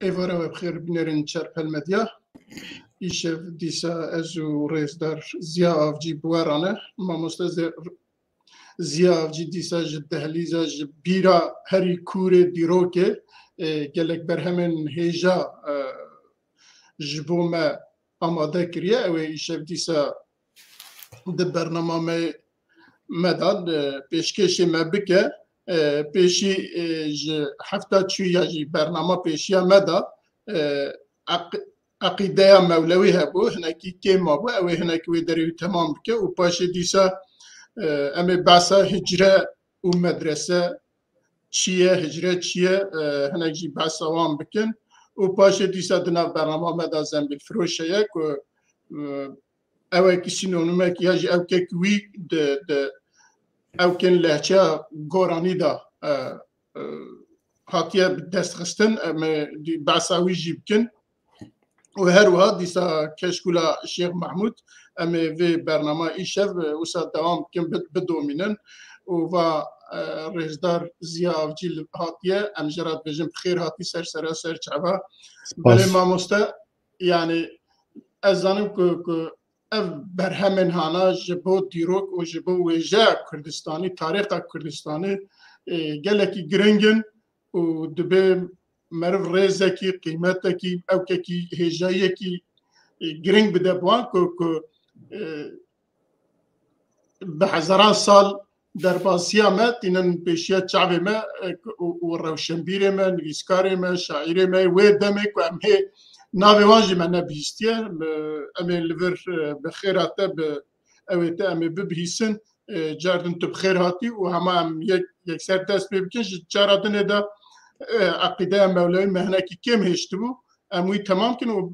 ایواره و بخیر بینرین چرپل مدیا ایشف دیسا ازو رزدار زیا آفجی بوارانه ما مستز زیا آفجی دیسا جدهلیزا بیرا هری کوره دیروکه گلک برهمن هیجا جبوم آماده کریه او ایشف دیسا ده برنامه مداد پیشکش مبکه پیشی هفته چویا جی برنامه پیشیا مدا عقیده مولوی هبو هنکی که ما بو او هنکی وی دریو تمام بکه و پاش دیسا امی باسا هجره و مدرسه چیه هجره چیه هنکی باسا وام بکن و پاش دیسا دنا برنامه مدا زنبیل فروشه یک و او کسی نونمه که یاجی او که کوی ده او کن لحچه گورانی دا هاتیه دست خستن باساوی جیب کن و هر وها دیسا کشکولا شیخ محمود امی وی برنامه ایشف وسا دوام کن بدومینن و رجدار زیا آفجیل هاتیه ام جرات بجم خیر هاتی سر چعبا بله ما مستا یعنی از زنم که اف برهمن هانا جبو دیروک و جبو ویجه کردستانی تاریخ کردستانی گلکی گرنگن و دبه مرف ریزه کی قیمته کی او کی هجایه کی گرنگ بده بوان که به هزاران سال در باسیا ما تینن پیشیا چعب ما و روشنبیر ما نویسکار ما شاعر ما و دمه که امه ناوی وانجی من نبیستیه امه لور بخیراته اویته امه ببهیسن جاردن تو بخیراتی و همه هم یک سر دست ببکن جاردنه دا عقیده مولوی مهنکی کم هشت بو اموی تمام کن و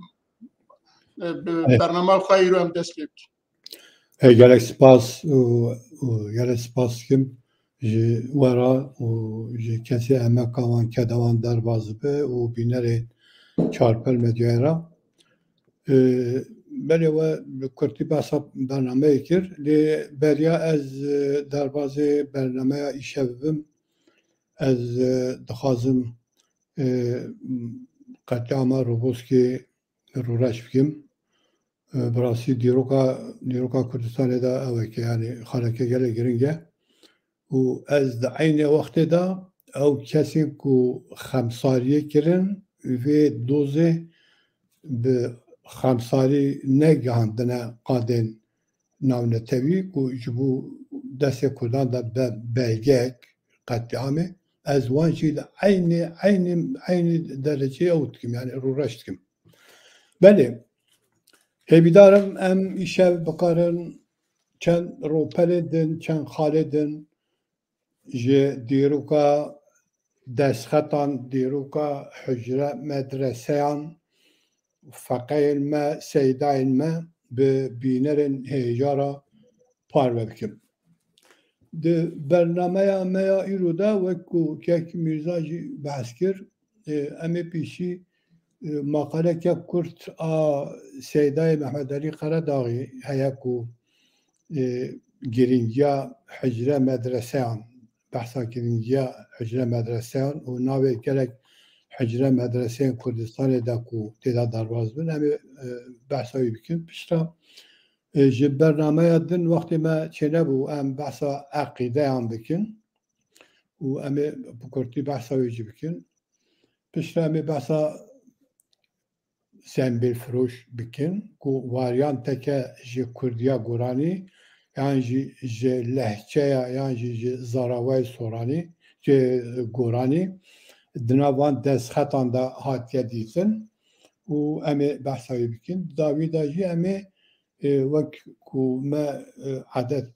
برنامه خواهی رو هم دست ببکن گلک سپاس و گلک سپاس کم ورا و کسی همه کاوان کدوان در بازبه و بینره چارپل مدیای را بله و کرتی بحثا برنامه کرد لی بریا از در باز برنامه ایشبم از دخوازم قطعام روبوس که رورش بکم براسی دیروکا کردستان دا اوه که یعنی خالکه گله گرنگه و از عین وقت دا او کسی که خمساریه کرن و دوزه به خمساری نگهاندنه قادن ناونتوی که جبو دست کردان دا بلگک قطعامه از وانشی دا عین درجه اوت کم یعنی رو رشت کم بله هیویدارم ام ایشه بکارن چند روپلدن چند خالدن جه دیروکا دستخطان دیروکا حجره مدرسیان فقیل ما سیداین ما به بینرن هیجارا پارو بکم ده برنامه ما ایرو دا وکو که میرزاجی بحث کرد امی پیشی مقاله که کرد سیدای محمد علی قرداغی هیا کو گرینگیا حجره مدرسیان بحثا گرینگیا حجره مدرسیان و ناوی گلک حجره مدرسیان کردستان دا کو تیدا درواز بن امی بحثایی بکن پشتا جب برنامه دن وقتی ما چنه بو ام بحثا عقیده هم بکن و امی بکرتی بحثایی جی بکن پشتا امی بحثا زنبیل فروش بکن که واریانته که جی کردیا گورانی یعنی جی لهچه یعنی جی زاراوی سورانی جی گورانی دنوان دست خطان دا هاتیه دیتن و امی بحثایی بکن داوی دا جی امی وک که ما عدد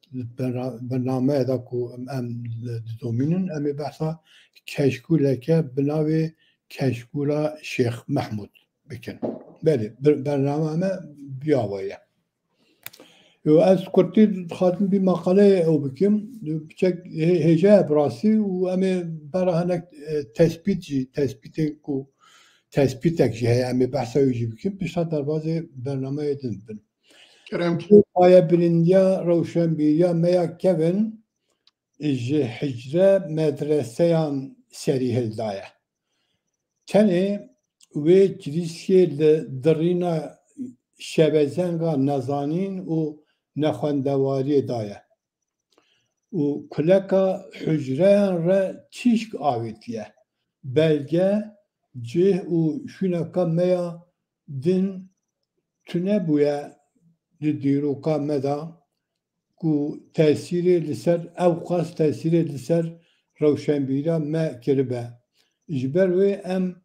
برنامه دا که ام دومینن امی بحثا کشکوله که بناوی کشکولا شیخ محمود بکن بله برنامه ما بیاویه و از کرتی خاتم بی مقاله او بکم بچک هجا براسی و امی برای هنک تثبیتک جی هی امی بحثایی جی بکم پیشتا در باز برنامه دن بن آیا برندیا روشنبیریا میا کون جی حجره مدرسیان سری هلدایه چنه ve kilise درينا شبزنگا نزانین و نخواندواری دایه و کلکا حجره را چیشک آویتیه belge cih u şunaka meya din tüne buya diruka meda ku tesiri liser evkas tesiri liser revşenbira me kiribe jber ve em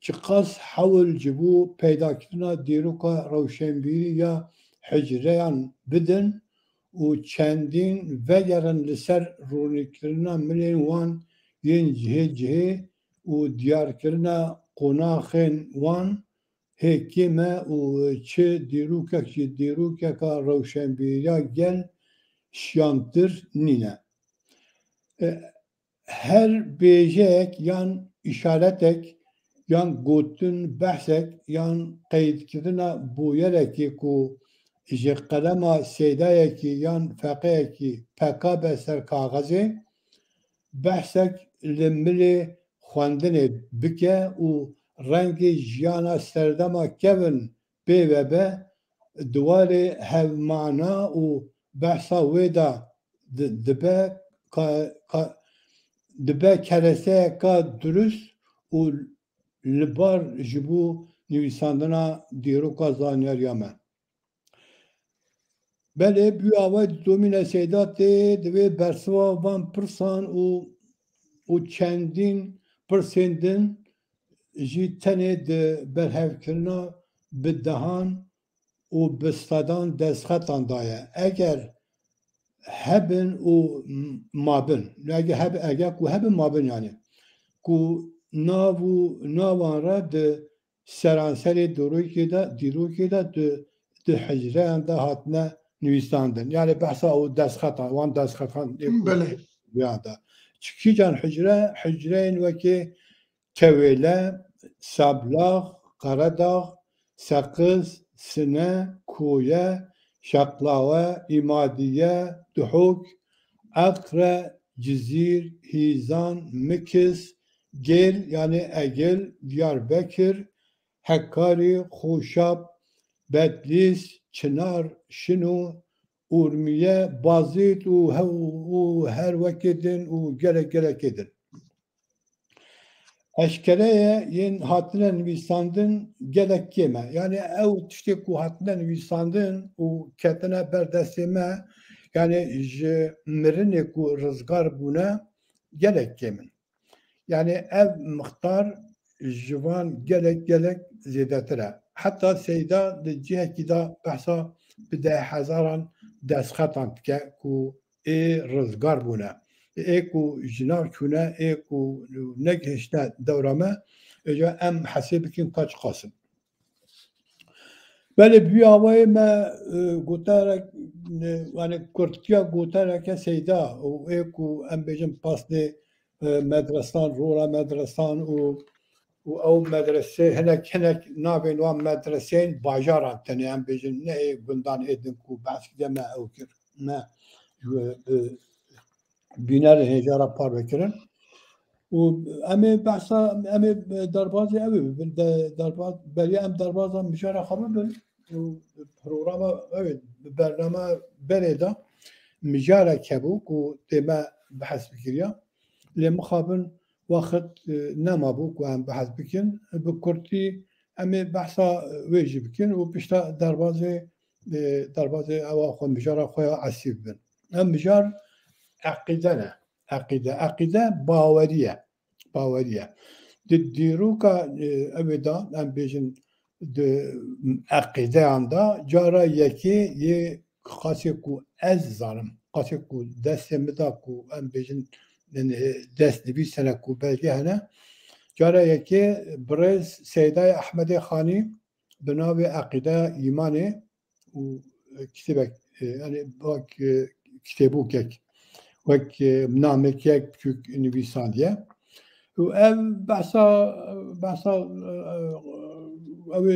çıkas havul cibu peydakirina diruka revşenbiri ya hicreyan bidin u çendin ve yarın liser runikirina milin wan yen cihe u diyarkirina qonaxên wan hekime u çi dîrokeka rewşenbîriya gel şiyantir nîne. Her bêjeyek yan işaretek yan gotin behsek yan qeydkirina bûyerekî ku ji qelema seydayekî yan feqeyekî peka be ser kaxezê behsek li milê xwendinê bike û rengê jiyana serdema kevin pê vebe diwarê hevmana û behsa wê da dibe kereseyeka durust û li bar ji bo nivîsandina dîroka zanyariya me. Belê bûyava domîne seydatê divê bersiva van pirsan û çendîn pirsên din jî tenê di berhevkirina bi dehan û bi stadan destxetan daye. Eger hebin û mabin, eger ku hebin mabin yani ku navan re di seranserê dîrokê de di hicreyan de hatine nivîsandin. Yani behsa û destxetan, wan destxetan da. Çikîcan hicreyên wekî Kewêle, Sablax, Qaradağ, Seqiz, Sine, Koye, Şaqlawe, İmadiye, Duhok, Akre, Cizîr, Hîzan, Mikiz, Gel yani Egel, Diyarbekir, Hakkari, Xoşab, Bedlis, Çınar, Şinu, Urmiye, Bazit û her wekî û gelek edin. Eşkereye yên hatine nivîsandin gelek kême. Yani ew tiştê ku hatine nivîsandin û ketine berdestê me yani ji mirinê ku rizgar bûne gelek kêmin. Yani ev mixtar ji wan gelek zêdetir e. Heta seyda di cihekî da behsa bi 10,000 destxetan dike ku ê rizgar bûne. Ê ku ji nav çûne ê ku negihişte dewra me êca em hesê bikin ka çi qasin. Belê bûyavayê me gotarek yani kurtiya gotareke seyda û ê ku em bêjin pasnê medresan, rora medresan û ew medrese hinek navên wan medreseyên bajaran tenê em bêjin ne ê gundan êdin ku behs kide me ew kir me bînerê hêjara par vekirin û em ê behsa em ê derbasê ew ê bibin beriya em derbaza mijara xwe bibin û programa ew ê bi bername berê da mijarek hebû ku tê me behs bikiriya lê mixabin wexit nemabû ku em behs bikin bi kurtî em ê behsa wê jî bikin û pişta derbazê ewa xwe mijara xwe ya esî bibin. Em mijar eqîde ne. Eqîde baweriye. Di dîroka evê da em bêjin di eqîdeyan da cara yekê yê qasê ku ez zanim, qasê ku destê min da ku em bêjin destnivîsene ku belge hene cara yekê birêz Seydaya Ehmedê Xanî bi navê Eqîdeya Îmanê û kitêbek yani bak kitêbûkek wek namekek biçûk nivîsandiye û ev behsa ew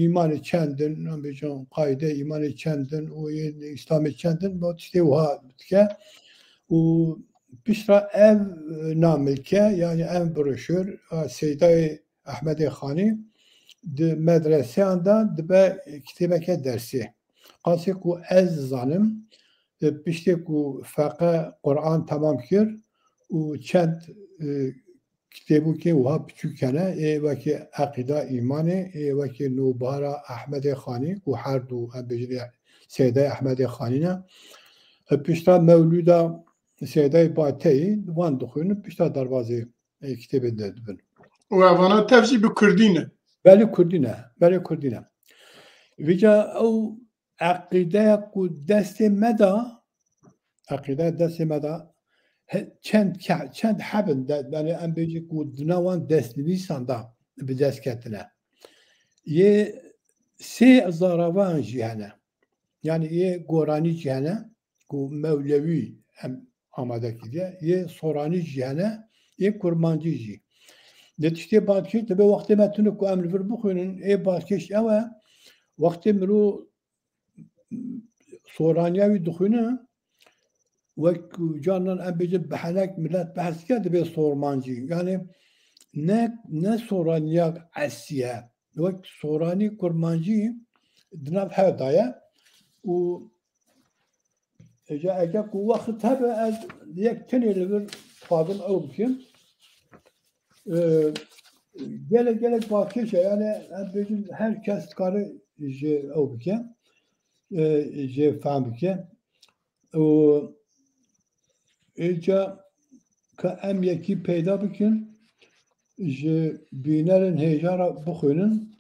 îmanê çendin em bêjin qaîde îmanê çendin û yên İslamê çendin bo tiştê wiha dike û pişra ev namilke yani ev broşür Seyda Ahmed Khani de medreseyan da dibe kitebeke dersi. Qasî ku ez zanim piştê ku feqe Kur'an tamam kir û çend kitêbûkê wiha biçûk hene ê wekî Eqîda Îmanê ê wekî Nûbara Ahmedê Xanî û her du em bêjin Sêdaya Ahmedê Xanî ne pişta Mewlûda Sêdayê Bateyî wan dixwînin pişta derbasê kitêbê de dibin. û evana tev jî bi Kurdî ne. Belê Kurdî ne, belê Kurdî ne. Vîca ew eqîdeya ku destê me da eqîdeya destê me da çend hebin yani em bêjî ku di nava destnivîsan da bi dest ketine. Yê sê zaravan jî hene. Yani yê goranî jî hene ku Mewlewî em amade kiriye, yê soranî jî hene, yê kurmancî jî. Di tiştê badkêş dibe wextê me tune ku em li vir bixwînin ê badkêş ew e wextê mirov soraniya wî dixwîne wek canan em bêjin bihelek millet behs dike dibe sormancî. Yani ne soraniya eslî ye. Wek soranî kurmancî di nav hev da ye û ege ku wexit hebe ez yek tinê li vir dixwazim ew bikim. Gelek badkêş e yani em bêjin her kes dikare ji ew bike ji fehm bike û êca ka em yekî peyda bikin ji bînerên hêjara bixwînin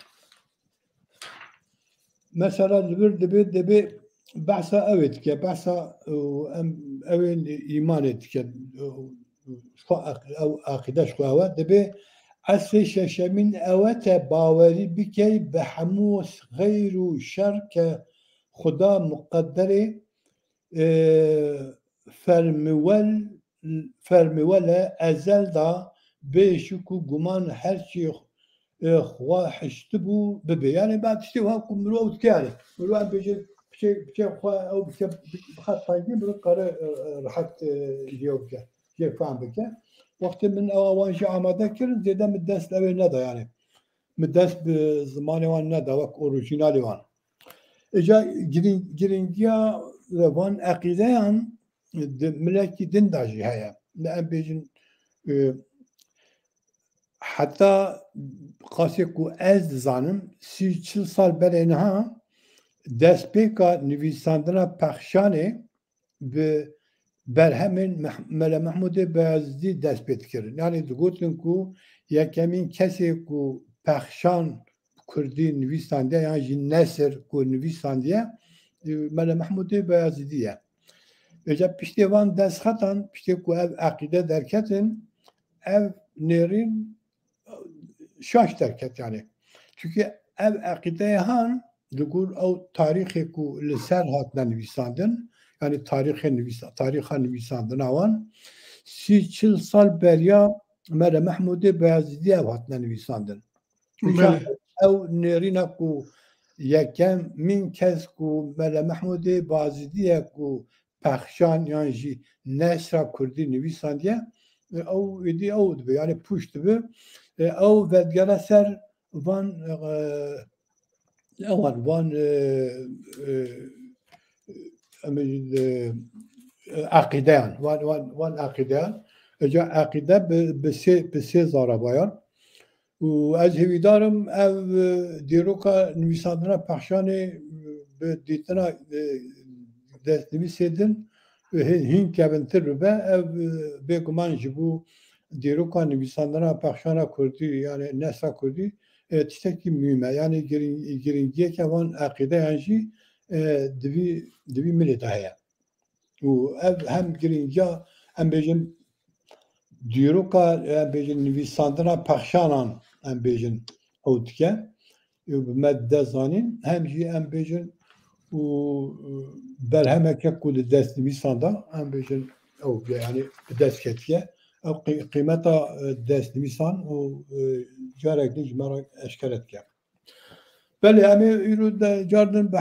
mesela li vir dibe behsa evê dike behsa em evên îmanê dike ew aqîdeş xwe ew dibe eslê şeşemîn ew te bawerî bike bi hemû xeyr û şer ke Xuda muqedderê fermiwele ezel da bê şik û guman her çî xwe hiştibû bibe. Yani ben tiştê wiha ku mirov dike yani. Mirov em bêje piçê xwe ew bike bixe tangî mirov kare rihet jê bike jê fehm bike. Wextê min ewa wan jî amade kirin zêde min dest evê neda yani. Min dest bi zimanê wan neda wek orîjinalê wan. Êca giringiya van eqîdeyan di milekî din da jî heye. Em bêjin heta qasê ku ez dizanim 30-40 sal belê niha destpêka nivîsandina pexşanê bi berhemên Mele Mehmûdê Beyazîdî dest pê dikirin. Yani digotin ku yekemîn kesê ku pexşan Kurdî nivîsandiye yan jî nesir ku nivîsandiye Mele Mehmûdê Beyazîdî ye. Êca piştê van destxetan piştê ku ev eqîde derketin ev nêrîn şaş derket yani. Çünkü ev eqîdeyê han li gor ew tarîxê ku li ser hatine nivîsandin yani tarixa nivîsandina wan 30-40 sal beriya Mele Mehmûdê Beyazîdî ev hatine nivîsandin. Ew nêrîna ku yekemîn kes ku Mele Mehmûdê Beyazîdî ye ku pexşan yan jî nesra Kurdî nivîsandiye ew êdî ew dibe yani pûç dibe ew vedgera ser van eqîdeyan van eqîdeyan êca eqîde bi sê zarabayan û ez hêvîdarim ev dîroka nivîsandina pexşanê bi dîtina destnivîsê din hîn kevintir bibe ev bêguman ji bo dîroka nivîsandina pexşana Kurdî yani nesra Kurdî tiştekî mühim e yani giringiyeke van eqîdeyan jî divî milê de heye û ev hem giringiya em bêjin dîroka em bêjin nivîsandina pexşanan em bêjin ew dike û bi me dezanîn hem jî em bêjin û berhemeke ku li dest nivîsanda em bêjin ew yani bi dest ketiye ew qîmeta destnivîsan û carek din ji me re eşkere dike. Belê em ê îro de cardin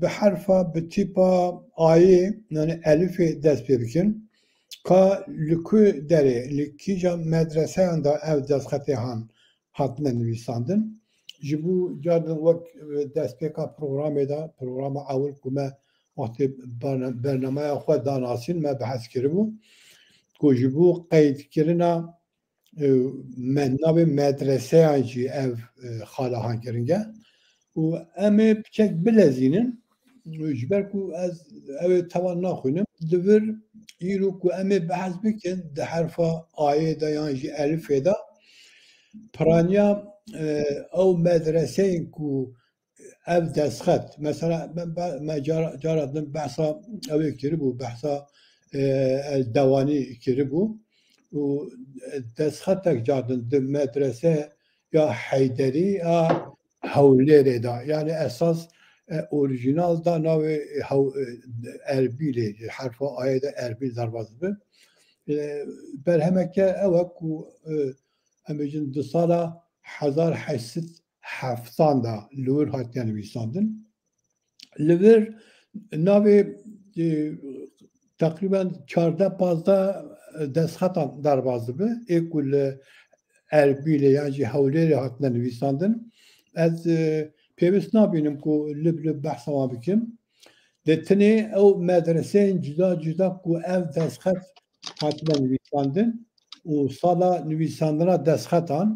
bi herfa bi tîpa ayê yani elifê dest pê bikin ka lükü deri likija medrese da ev destxetê hatine nivîsandin ji bu cardin wek destpêka programê da programa ewil ku me wextê bernameya xwe danasîn me behs kiribû ku ji bo qeydkirina navê medreseyan jî ev xalahan kiringe û em ê piçek bilezînin ji ber ku ez ew ê tawan naxwînim divir îro ku em ê behs bikin di herfa ayê de yan jî elifê da piraniya ew medreseyên ku ev destxet mesela me cara din behsa ew ê kiribû behsa dewanî kiribû û destxetek cardin di medrese ya Heyderî ya Hewlêrê da yani esas orijinal da navê Erbîlê herfa ayê de Erbîl derbas dibe berhemeke ew e ku em bêjin di sala 1870 da li wir hatiye nivîsandin li vir navê teqrîben 14-15 destxetan derbas dibe ê ku li Erbîlê yan jî Hewlêrê hatine nivîsandin ez pêwîst nabînim ku li behsa wan bikim di tinê ew medreseyên cuda cuda ku ev destxet hatine nivîsandin û sala nivîsandina destxetan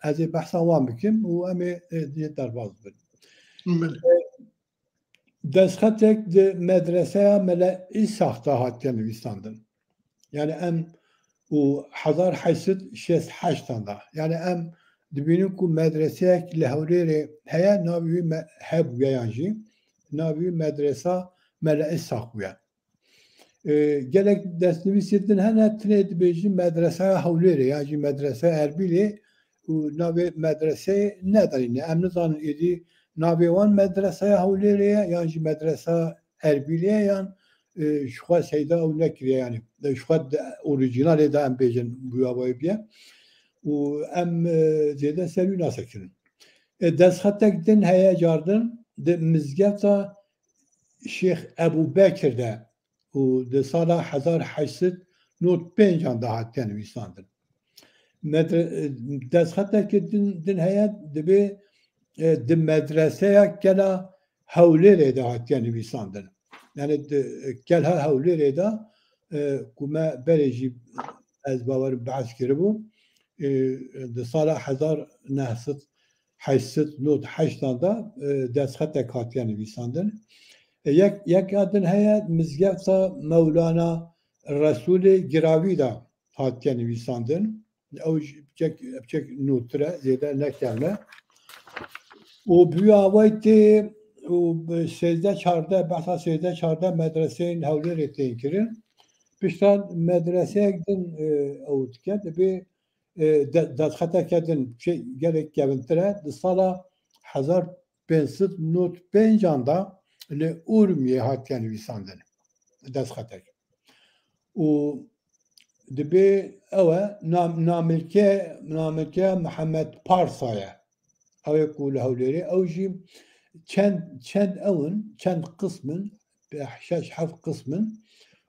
ez ê behsa wan bikim û em ê derbas bibin destxetek di medreseya Meleî Saxta hatiye nivîsandin yani em û 1868 da yani em dibînin ku medreseyek li Hewlêrê heye navê wî hebûye yan jî navê wî medresa Meleî Sax bûye gelek destnivîsê din hene tinê dibêjin medreseya Hewlêrê yan jî medrese Erbîlê û navê medreseyê nedanîne em nizanin êdî navê wan medreseya Hewlêrê ye yan jî medresa Erbîlê ye yan ji xwe seyda ew nekiriye yani ji xwe orijinalê de em bêjin bûyawayê biye û em zêde ser wî nasekirin destxetek din heye cardin di mizgefta Şêx Ebûbekir de û di sala 1895 da hatiye nivîsandin destxetekê din heye dibe di medreseya gela Hewlêrê de hatiye nivîsandin yani gelha Hewlêrê da ku me berê jî ez bawerim behs kiribû di sala 1988 da destxetek hatiye nivîsandin yeka din heye mizgefta Mewlana Resûlê Giravî da hatiye nivîsandin ew piçek nûtir e zêde nekevne û bûya wê tê û 13-14 behsa 13-14 medreseyên Hewlêrê tên kirin piştan medreseyek din ew dike dibe destxeteke din gelek kevintir e di sala 1595 da li Urmiyê hatiye nivîsandin destxetek û dibe ew e namilkeya Mihemed Parsa ye ew ê ku li Hewlêrê ew jî çend ewin çend qismin 6-7 qismin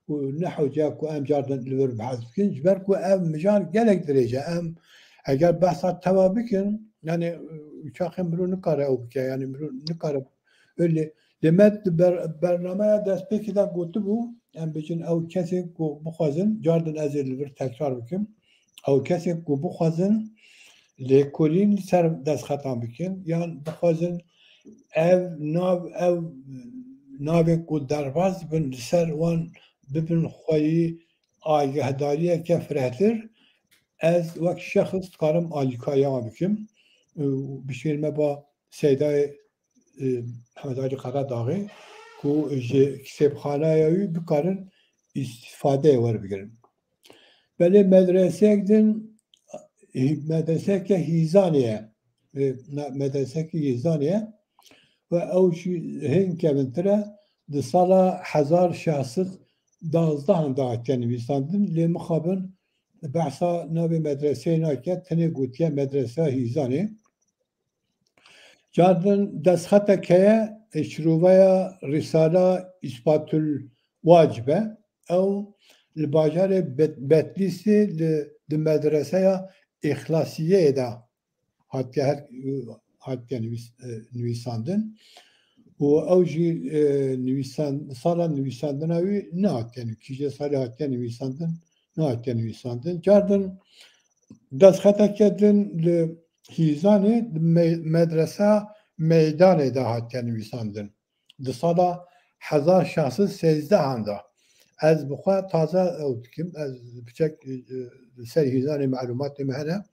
û nehewce ku em cardin li wir behs bikin ji ber ku ev mijar gelek dirêje em eger behsa tewa bikin yani çaxê mirov nikare ew bike yani mirov nikare öyle demet bernameya destpêkê de gotibû em bêjin ew kesên ku bixwazin cardin ez ê li vir tekrar bikim ew kesên ku bixwazin lêkolîn li ser destxetan bikin yan bixwazin ev navê ku derbas dibin li ser wan bibin xweyî agehdariyeke firehtir ez wek şexs dikarim alîkariya wan bikim bişêrime ba Seydayê Hemed Ali Qaradağê ku ji kitêbxaneya wî bikarin îstîfadeyê werbigirin belê medreseyek din medreseke Hîzanê ye medresekî Hîzanê ye ve ew jî hên kevintir e di sala 1612 da hatiye nivîsandin lê mixabin behsa navê medreseyê nake tenê gotiye medresa Hîzanê cardin destxetek heye şîroveya Risala İspatül Vacib e ew الباجار بتلیسی لمدرسه اخلاصیه دا حتی نویساندن و اوجی سال نویساندن اوی نه حتی کیجه سال حتی نویساندن نه حتی نویساندن جاردن دست خطا کردن لحیزانه مدرسه میدان دا حتی نویساندن ده سالا 1613 هنده از بخواه تازه اوتکم از بچک سرهیزان معلومات مهنه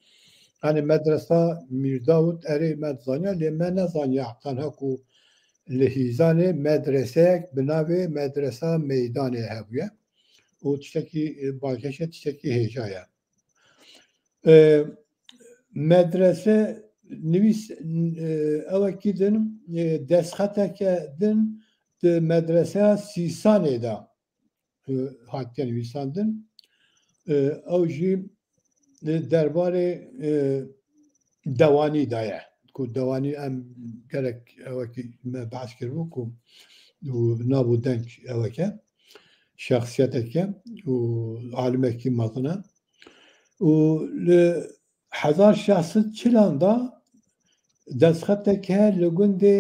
hani medrese Mirdavut eri medzanya li me nezanya tanha ku lehizane medrese binave medrese meydane heviye o tişteki balkeşe tişteki hecaya medrese nüvis evakidin deskhateke din de medrese sisane da hatta nüvisandın evji درباره دوانی دایه کو دوانی ام gerek اوکی بحث کردم کو نابودن اوکی شخصیت که و عالم کی مثلا و هزار شخص چلاندا دستخط که لگنده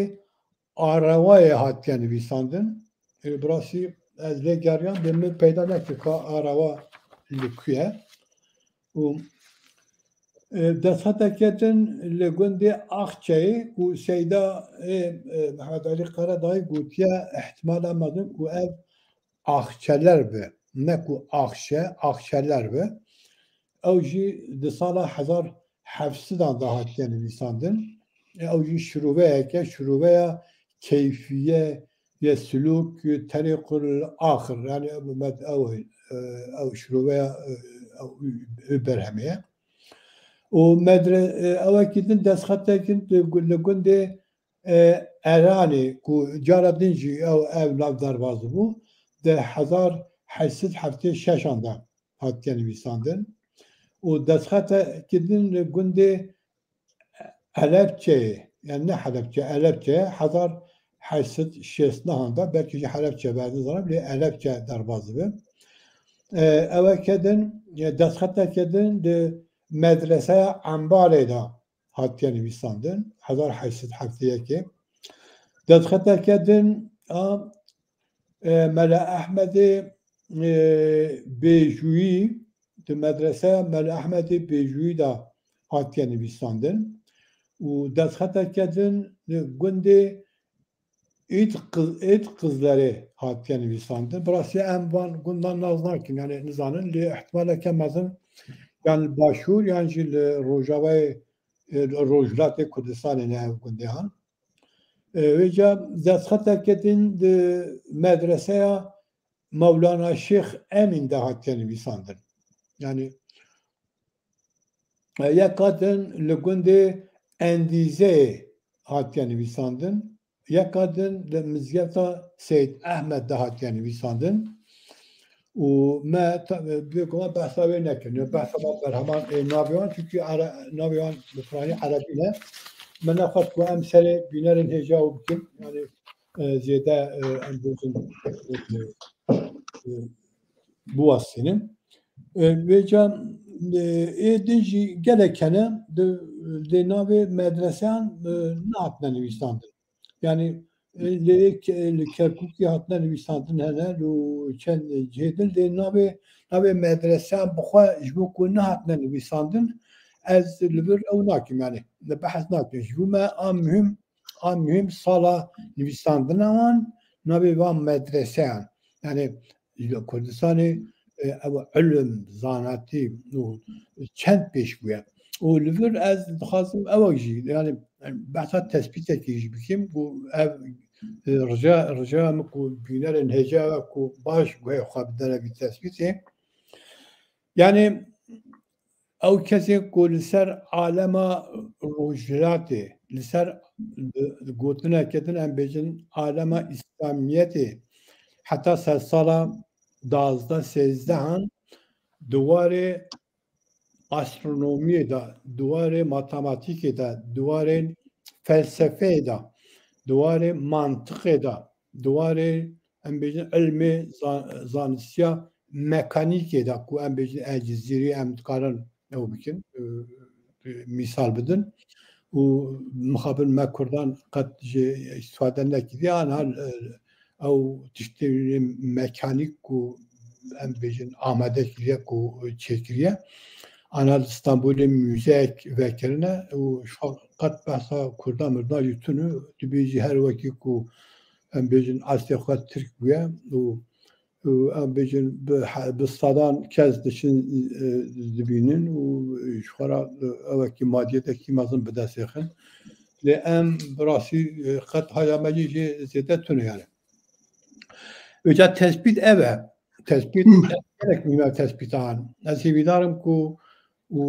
آروای هات yani بیساندن براسی از لگریان به من پیدا نکرد که آروا لکیه و دستخطکتن لگنده آخچهی و سیدا محمد علی قردای گوتیا احتمال آمدن و ev آخچهler به نه کو آخچهler به اوجی ده سال 1700 دا هاتیه نویساندن اوجی شروعه کیفیه یا سلوک طریق الآخر yani او شروعه برهمیه و اوکیدن دست خطه کن لگنده ایرانی که جارا دنجی او ناو دروازه بو ده 1876 آنده هاتیه نویساندن و دست خطه کدن لگنده حلبچه yani ne Halepçe, Halepçe 1860 آنده belki Halepçe verdi zaman bile Halepçe darbazı bu. Evvelkeden destkhata kedin de medrese ambare da hatiye nivîsandin 1871 destkhata kedin Mela Ahmedê Bêjûyî de medrese Mela Ahmedê Bêjûyî da hatiye nivîsandin û destkhata kedin gundê İt kızları hatiye nivîsandin. Burası em van gundan naz nakin yani nizanın li ihtimale kemezin yani başvur yani jî li Rojavayê Rojhilatê Kurdistanê ne ev gundê han. Vêca destxeteketin di medreseya Mevlana Şeyh Emin de hatiye nivîsandin. Yani yekadin li gundê Endîzeyê hatiye nivîsandin. یکادن در مزگفتا سید احمد دهات یعنی ویساندن و ما بگم بحثاوی نکنیم بحثا بر همان ناویان چونکه ناویان بفرانی عربی نه من نخواست که امثال بینرین هجاو بکن یعنی زیاده اندوزن بواسینم و جا ایدنجی گلکنه de navi medresen ne yaptığını nivîsandin. Yani li Kerkûkê hatine nivîsandin hene û çend cihêdin lê navê medreseyan bixwe ji bo ku nehatine nivîsandin ez li vir ew nakim yani li behez nakim ji bo me a mühim sala nivîsandina wan navê van medreseyan yani li Kurdistanê ew ilim zanatî û çend pêş bûye û li vir ez dixwazim ew jî yani bahsa tespitekî jî bikim bu ev rıca mı ku bînerên heca ku baş guhê xwe bidene vî tespîtê yani ew kesê ku li ser alema Rojhilatê li ser gotineke din em bêjin alema İslamiyetê heta ser sala 12-13 duwarê astronomiyê da, duwarê matematikê da, duwarê felsefeyê da, duwarê mantiqê da, duwarê em bêjin ilmê zanistiya mekanik da ku em bejin eciziri em dikarin ew bikin misal bidin û mixabin me Kurdan qet ji îstîfade nekiriye an hal ew tiştê mekanik ku em bêjin amade kiriye ku çêkiriye an hal İstanbulê müzeyek vekirine û qet behsa Kurdan mirdan jî tune dibê jî her wekî ku em bêjin astê xwe Tirk bûye û em bêjin bi sadan kes diçin dibînin û ji xwe re ewekî madiyetekî mezin bi dest xin lê em bi rastî qet haya me jî zêde tune yani. Îca tespît ev e. Tespît gelek mîna tespîtan. Ez hêvîdarim ku û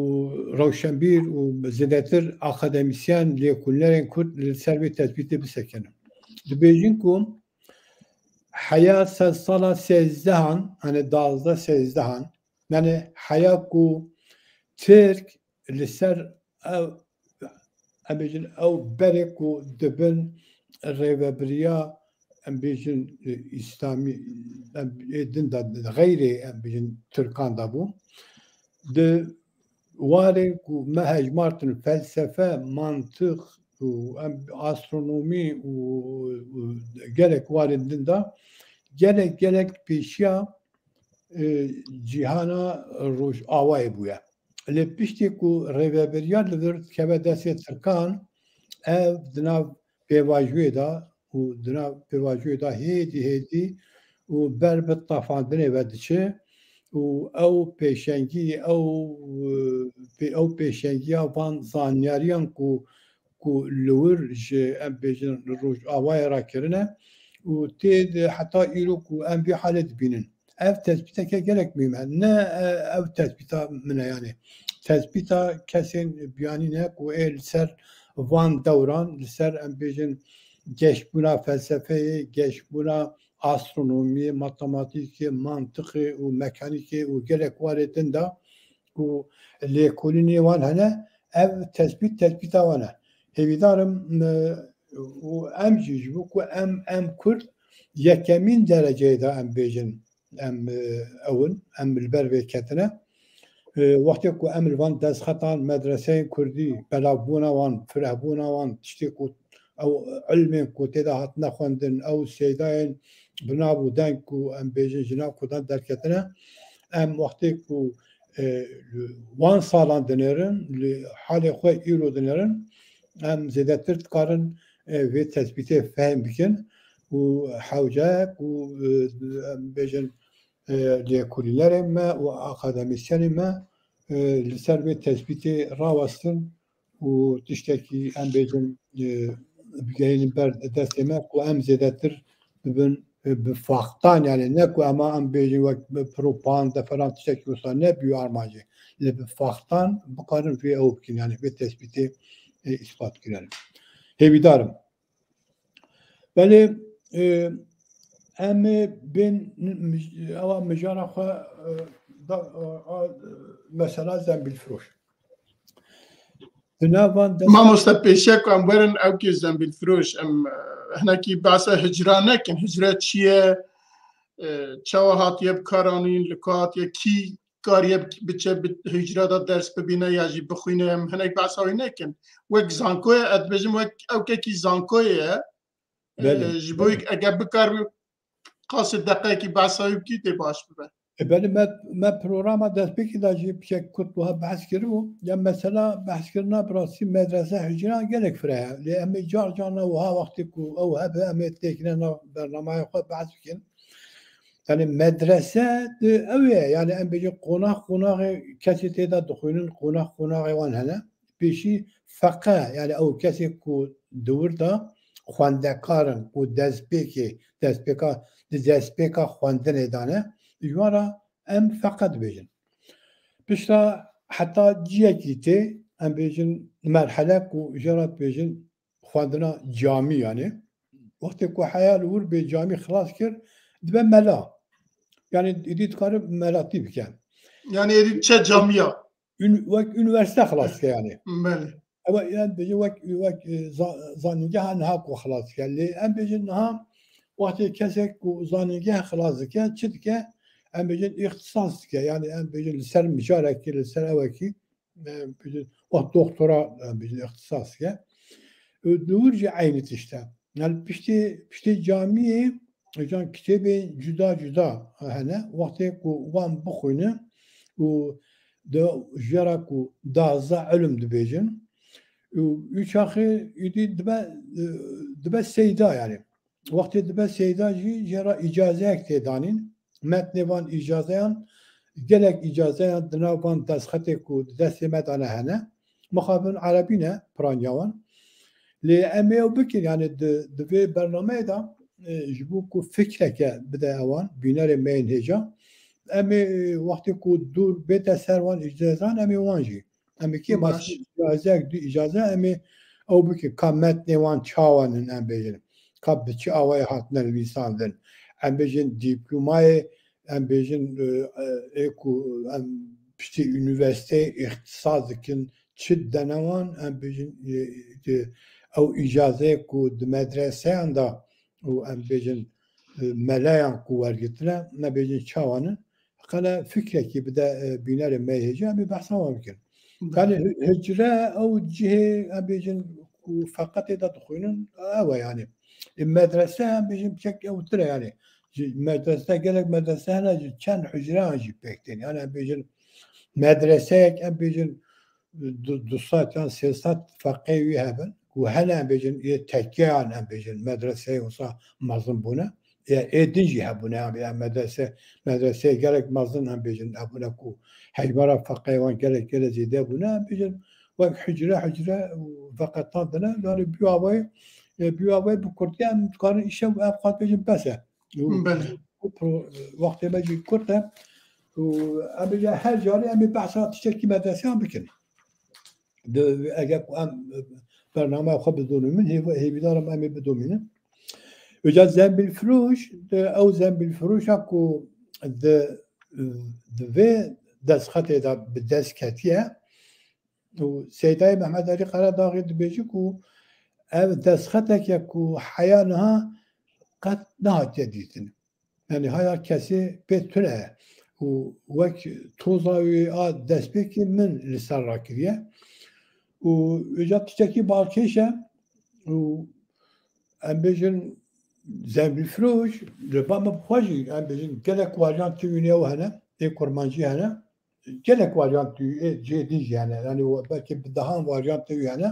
rewşenbîr û zêdetir akademisyen lêkolînerên Kurd li ser vê tespîtê bisekinin. Dibêjin ku heya sed sala sêzdehan hani 12-13 yani heya ku Tirk li ser ew em bêjin ew berê ku dibin rêveberiya em bêjin İslamî din de xeyrê em bêjin Tirkan de bû di warê ku me hejmartin felsefe mantık û astronomî û gelek warên din de gelek pêşiya cîhana rojavayê bûye. Lê piştî ku rêveberiya li vir dikeve destê Tirkan ev di nav pêvajiyê da û di nav pêvajiyê da hêdî û ber bi tafandinê ve diçe û ew pêşengî ew pêşengiya van zanyariyan ku li wir ji em bêjin rojavayê re kirine û tê heta îro ku em vê halê dibînin. Ev tespîteke gelek mühim e. Ne ev tespîta min e yani. Tespîta kesên biyanî ne ku ê li ser van dewran li ser em bêjin geşbûna felsefeyê, geşbûna astronomiyê, matematîkê, mantıqê û mekanîkê û gelek warê din de ku lêkolînê wan hene ev tespîta wan e. Hêvîdarim û em jî ji bo ku em Kurd yekemîn dereceyê de em bêjin em ewin em li ber vê ketine wextê ku em li van destxetan medreseyên Kurdî belavbûna wan firehbûna wan tiştê ku ew ilmên ku têda hatine xwendin ew sêdayên bi nav û deng ku em bêjin ji nav Kurdan derketine em wextê ku wan salan dinêrin li halê xwe îro dinêrin em zêdetir dikarin vê tespîtê fehm bikin û hewcek û em bêjin lêkolînerên me û akademisyenên me li ser vê tespîtê rawestin û tiştekî em bêjin bigihînin ber destê me ku em zêdetir bibin bi faxtan yani ne ku ema em bêjin wek propaganda falan tiştekî wisa ne bîyo armacê lê bi faxtan bikarin vê ew bikin yani vê tespîtê îspat kirin. Hêvîdarim. Belê em bên ewa mijara xwe mesela zembilfiroş. Mamosta pêşe ku em werin ewkê zembilfiroş em hinekî behsa hicra nekin. Hicra çi ye? Çawa hatiye bikaranîn li ku hatiye kî kariye biçe bi hicra da ders bibîne ya jî bixwîne em hinek behsa wê nekin. Wek zankoye ez dibêjim wek ewkekî zankoye ye ji bo eger bikar qasê deqeyekî behsa wî bikî tê baş bibe. Belê me programa destpêkê da jî pişek Kurd wiha behs kiribû ya mesela behskirina bi rastî medrese hicran gelek fire ye. Lê em ê car carna wiha wextê ku ew hebe em ê têkine nav bernameya xwe behs bikin. Yani medrese ew ye yani em bêjin qonaxê kesê têda dixwînin qonaxê wan hene pêşî feqe yani ew kesê ku di wir de xwendekarin û destpêka xwendinê dane ji wan re em feqe dibêjin. Pişta heta ciyekî tê em bêjin merhele ku jera dibêjin xwendina camî yani wextê ku heya li wir bê camî xilas kir dibe mela. Yani êdî dikare melatî bike. Yani êdî çe camiya? Wek üniversite xilas dike yani. Belê. Ew yani bêjin wek zanîngeha niha ku xilas dike. Lê em bêjin niha wextê kesek ku zanîngeha xilas dike çi dike ام بيجن اختصاص که يعني ام بيجن لسر مجالك لسر اوكي بيجن دكتوراه ام بيجن اختصاص که دورج عینی تشتا يعني بشتي جامعه جان كتابي جدا هنا وقتی کو وان بخونه و da jara ku daza ölüm dibêjin üç axê îdî dibe seyda yani wextê dibe seyda jî jara îcazeyek tê danîn metnê van îcazeyan gelek îcazeyan di nav van destxetê ku di destê me dane hene mixabin erebî ne piraniya wan lê em ê ew bikin yani di vê bernameyê da ji bo ku fikreke bide ewan bînerê me yên hêja ام وقتی کو دور بیت سروان اجازه امی وانجی امی کی ماس اجازه دو اجازه امی او بکی کامت نیوان چاوانن ام بیجن کاب بچی اوای هات نلویساندن ام بیجن دیپلمای ام بیجن اکو ام پشتی üniversite اختصاصکن چید دنوان ام بیجن او اجازه کو د مدرسه اندا او ام بیجن ملاyan ku vergitine ne بیجن چاوانن قال فكرك بدا بينار ما هجا بحثا ممكن قال هجرة أو جهة بيجن فقط إذا تخونن أو يعني المدرسة بيجن بشكل أو ترى يعني مدرسة قالك مدرسة أنا كان حجرة أجيب بيكتين أنا بيجن مدرسة بيجن دوسات يعني سياسات فقهية هبن وهنا بيجن يتكيان بيجن مدرسة وصا مظلومة edinci habune yani medrese gerek mazın hem bejin habune ku haybara fakayvan gerek zide buna bejin ve hücre fakat tadına yani bir avay bu kurtyan karın işe avkat bejin bese vakti bejin kurta ama her cari ama bahsa tişeki medrese am bikin de eğer am برنامه خب بدون من هي بدارم امي بدون منه وجات زنبيل فروش او زنبيل فروش اكو في دس خطي دا بدس كاتيه وسيداي محمد علي قرا داغي دبيجيكو او دس خطك يكو حيانها قد نهت جديدن يعني هاي كسي بيتونه ووك توزاوي دس بيكي من لسان راكريه وجات تشكي بالكيشه و ام بيجن زنبیل فروش ربما بخواجی ام بيجن gelek varyant tüyüne o hene kurmancı hene gelek varyant tüyü ciddi yani belki daha varyant tüyü hene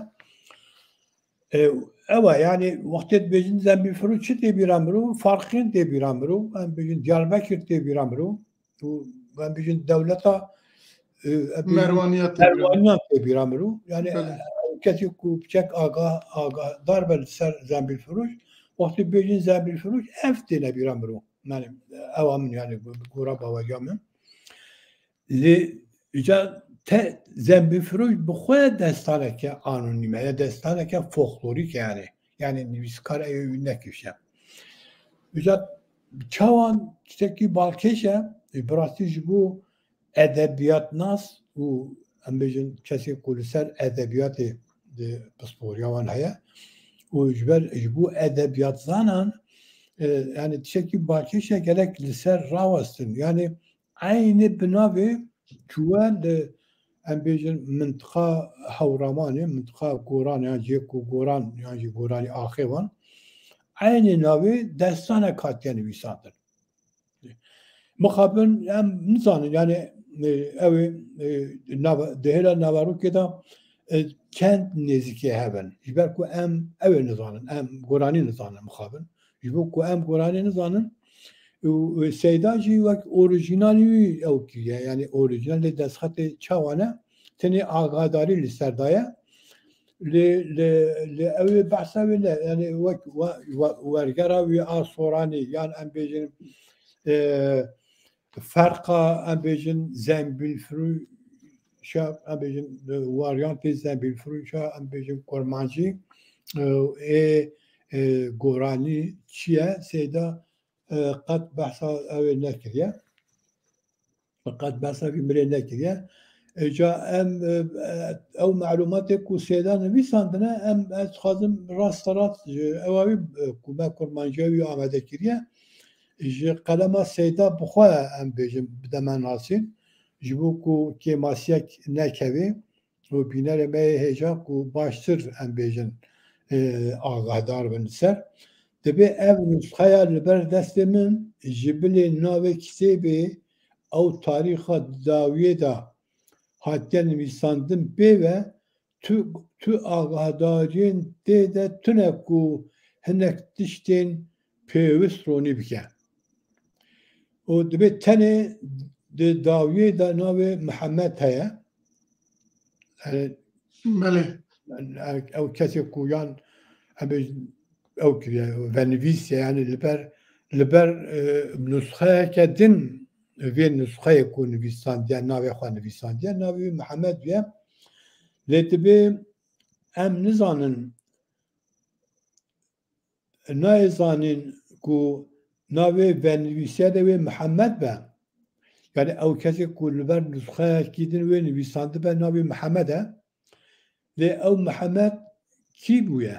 ama yani vakti bejin zembîl firoş çi tê bîran biro farqên tê bîran biro em bêjin Diyarbekir tê bîran biro û em bêjin dewleta Mervaniyet tê bîran biro yani kesî ku biçek agah dar be li ser zembîl firoş vakti bêjin zembîl firoş ev tê nebîran biro yani ew min yani gora baweca min lê îca te zembîl firoş bi xwe destaneke anonîm ya destaneke folklorîk yani nivîskar ew nekişe îca çawan tiştekî balkêş e bi rastî ji bo edebiyatnas û em bêjin kesê ku li ser edebiyatê di pisporiya wan heye û ji bo edebiyat zanan yani tiştekî balkêş e gelek li ser rawestin yani aynı binavê çûwe li em bêjin mintiqa hewramanê mintiqa goran yan ciyê ku goran yan jî goranî axê wan aynı navê destanek hatiye nivîsandin mixabin em nizanin yani ew di hêla navarokê da kent nêzîkê hebin ji ber ku em ew ê nizanin em goranî nizanin mixabin ji bo ku em goranî nizanin seyda jî wek orijinalî wî ew kiriye yani orijinalê destxetê çawan e tenê agadarî li ser daye lê ew ê behsa wê ne yani wek wergera wî a soranî yan em bêjin ferqa em bêjin zembîl firûşa em bêjin waryantê zembîl firûşa em bêjin kurmancî ê goranî çi ye seyda qet behsa ew ê nekiriye qet behsa vî mirê nekiriye îca em ew melumatê ku sêda nivîsandine em ez dixwazim rast ewa wî ku me kurmanciya wî amade kiriye ji qelema seyda bixwe em bêjin bide me nasîn ji bo ku kêmasiyek nekevê û bînerê me hêja ku baştir em bêjin agahdar bin ser dibe ev nûsxeya li ber destê min ji bilê navê kitêbê ew tarîxa dawiyê da hatiye nivîsandin pê ve tu agahdariyên tê de tune ku hinek tiştên pêwîst ronî bike. û dibe tenê di dawiyê de navê Mihemed heye. Ew kesê ku yan ew kiriye venivîsiye yani li ber nûsxeyeke din vê nûsxeyê ku nivîsandiye navê xwe nivîsandiye navê Mihemed ye. Lê dibe em nizanin nayêzanîn ku navê venivîsiye de wê Mihemed be. Yani ew kesê ku li ber nûsxeyekî din wê nivîsandibe navê Mihemed e. Lê ew Mihemed kî bûye?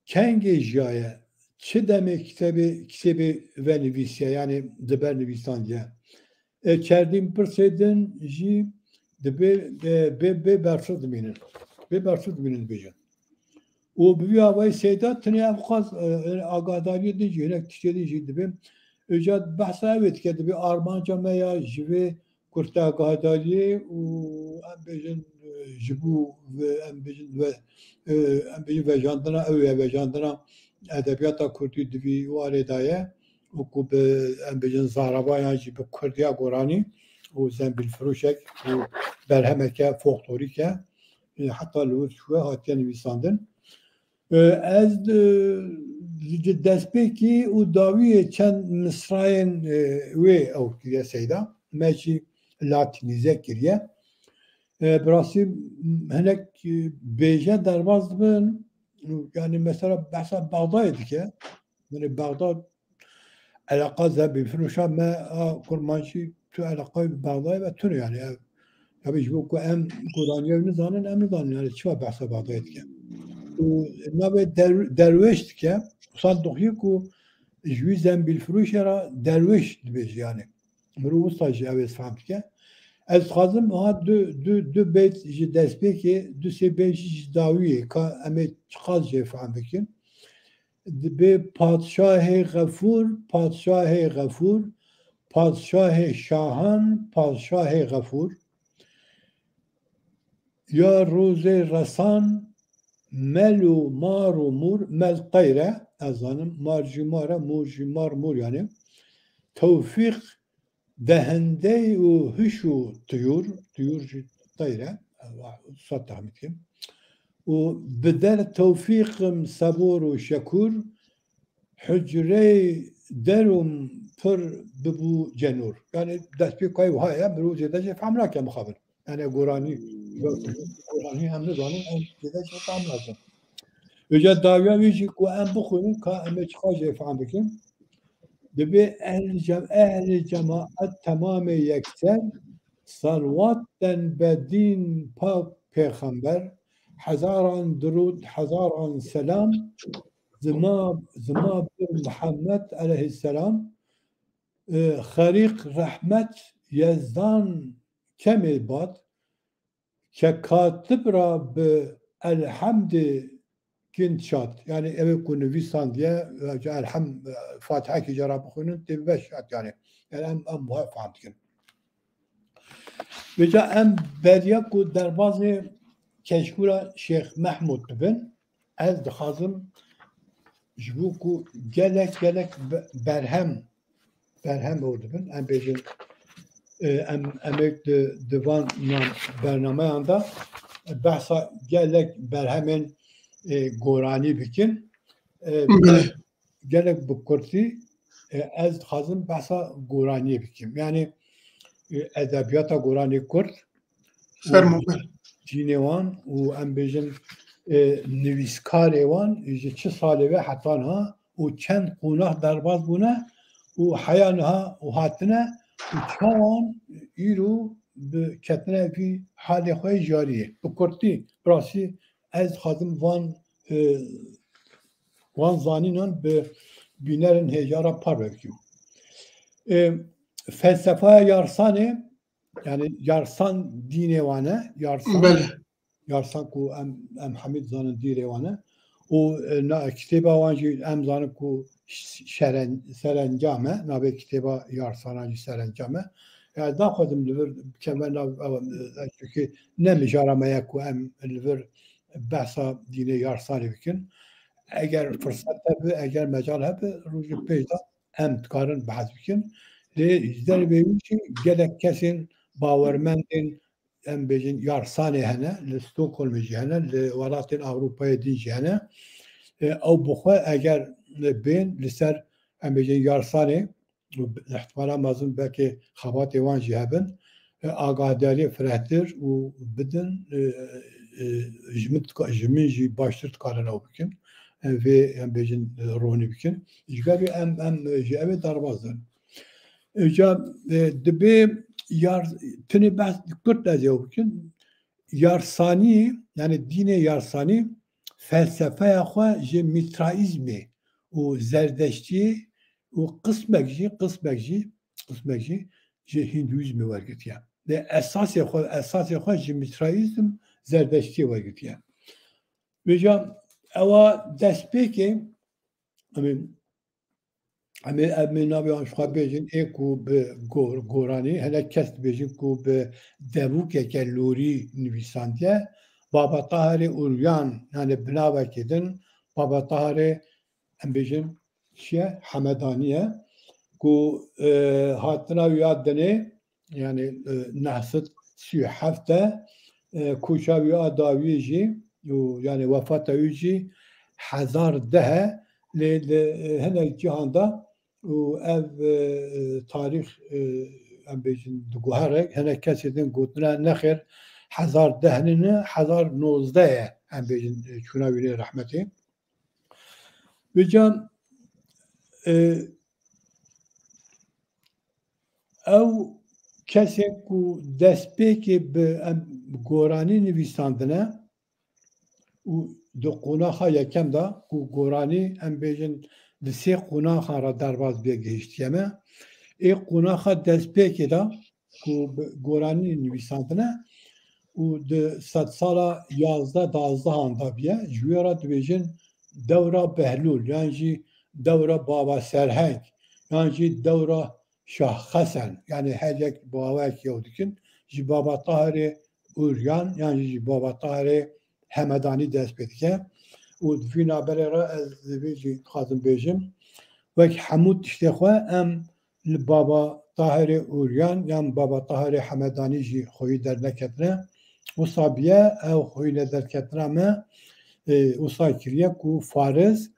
Kengê jiyaye? Çi demê kitêbê venivîsiye yani di ber nivîsandiye? Çerdîn pirsê din jî dibe bê bersiv dimînin. Bê bersiv dimînin dibêjin. û bi vî awayî seyda tinê ev xwaz agadariyê din jî hinek tiştê din jî dibe îca behsa evê dike dibe armanca me ya ji vê kurta agadariyê û em bêjin ji bo em bêjin vejandina ew ya vejandina edebiyata Kurdî di vî warê de ye û ku bi em bêjin zarabayan jî bi Kurdiya goranî û zembilfirûşek û berhemeke folklorîk e heta li wir çûye hatiye nivîsandin. Ez destpêkî û dawiyê çend misrayên wê ew kiriye seyda me jî latînîze kiriye. Bi rastî hinek bêje derbas dibin yani mesela behsa Bexdayê dike yani Bexdad eleqa zembilfirûşa me a kurman jî tu eleqayê Bexdayê ve tune yani tabii ji bo ku em Kur'aniye nizanin em nizanin yani çima behsa Bexdayê dike. Navê derweş dike san doxî ku ji wî zembilfirûşê ra derweş dibêje yani mirov wisa jî ew ê fehm dike. Ez dixwazim ha du bêt ji destpêkê du sê bêt jî ji dawiyê ka em ê çiqas jê fehm bikin. Dibe padşahê Xefûr, padşahê Xefûr, padşahê şahan, padşahê Xefûr. Ya rûzê resan mel û mar û mûr mel qeyre ez zanim mar jî mar e mûr jî mar mûr yani tewfîq dehende û hiş û tuyûr jî qeyre sat tahmin dikim û bi der tewfîqim sebûr û şekûr hicrê derum pir bibû cenûr yani destpêk wê wiha ye mirov zêde jê fehm nake mixabin yani goranî em nizanin em zêde jê fehm nakin. Îca dawiya wî jî ku em bixwînin ka em ê çiqas jê fehm bikin. Dibe ehl-i cemaat tamamê yekser salvat den bedîn pak pêxember hezaran dirûd hezaran selam zima bir Muhammed aleyhisselam xerîq rehmet yezdan kemê bad ke katib ra bi elhamdê şat yani ev ku nivîsandiye elhem Fatihekî cara bixwînin tê veş şat yani em wiha fehm dikin. Vêca em beriya ku derbasê keşkûra Şeyx Mehmûd bibin ez dixwazim ji bo ku gelek berhem ew dibin em bêjin emek di van bernameyan da behsa gelek berhemên goranî bikin gelek bi Kurdî ez dixwazim behsa goraniyê bikim yani edebiyata goranê Kurd cînê wan û em bêjin nivîskarê wan ji çi salê ve hetan ha û çend qonax derbas bûne û heya niha û hatine û çawan îro bi ketine vî halê xwe jariyê bi Kurdî bi rastî ez dixwazim van zanînan bi binerin heyara par vekû. Felsefaya yarsane yani yarsan dînê wane yarsan ku em Hamid zanın dîrê wane û kitêba wan jî em zanin ku serencam e navê kitêba yarsanan jî serencam e yani daxwazim li vir keme nav çünkü ne mijara me ye ku em li vir behsa dînê yarsanê bikin eger fırsat hebe eger mecal hebe rûjê pêş de em dikarin behs bikin lê ji dervê wî jî gelek kesên bawermendên em bêjin yarsanê hene li Stockholmê jî hene li welatên Ewropayê din jî hene ew bixwe eger bên li ser em bêjin yarsanê ihtimala mezin belkê xebatê wan jî hebin agahdariye firehtir û bidin ji min jî baştir dikarin ew bikin vê em bêjin ronî bikin ji ber em ji ew ê derbas din ca dibe tenê behs Kurd ez ê bikin yarsanî yani dînê yarsanî felsefeya xwe ji mitraîzmê û zerdeştiyê û qismek jî ji Hindûîzmê wergirtiye lê esasê xwe ji mitraîzm zerdeştiyê wergirtiye vê ca ewa destpêkê em navê wan xwe bêjin ê ku bi goranî hinek kes dibêjin ku bi devûkeke lorî nivîsandiye Baba Tahirê Uryan yani binavekê din Baba Tahirê em bêjin çiye Hemedanî ye ku hatina wî ya dinê yani nehsed sî û heft e kûşa wî ya dawiyê jî û yani wefata wî jî 1010 e lê li hinek cihanda û ev tarîx em bêjin diguhere hinek kesê din gotina nexêr 1010 ne 1019 ye em bêjin çûna wî lê rehmetê vê ca ew kesên ku destpêkê bi goranî nivîsandine û di qonaxa yekem da ku goranî em bêjin di sê qonaxan re derbas bê gihîştiye me ê qonaxa destpêkê da ku bi goranî nivîsandine û di sedsala 11-12 da biye ji wê re dibêjin dewra Behlûl yan jî dewra Baba Serheng yan jî dewra Şah Xesen yani her yek bawekî ew dikin ji Baba Tahirê Uryan yan jî Baba Tahirê Hemedanî dest pê dike û di vî naberê re ez vê jî dixwazim bêjim wek hemû tiştê xwe em li Baba Tahirê Uryan yan Baba Tahirê Hemedanî jî xwî derneketine wisa biye ew xwî nederketina me wisa kiriye ku fariz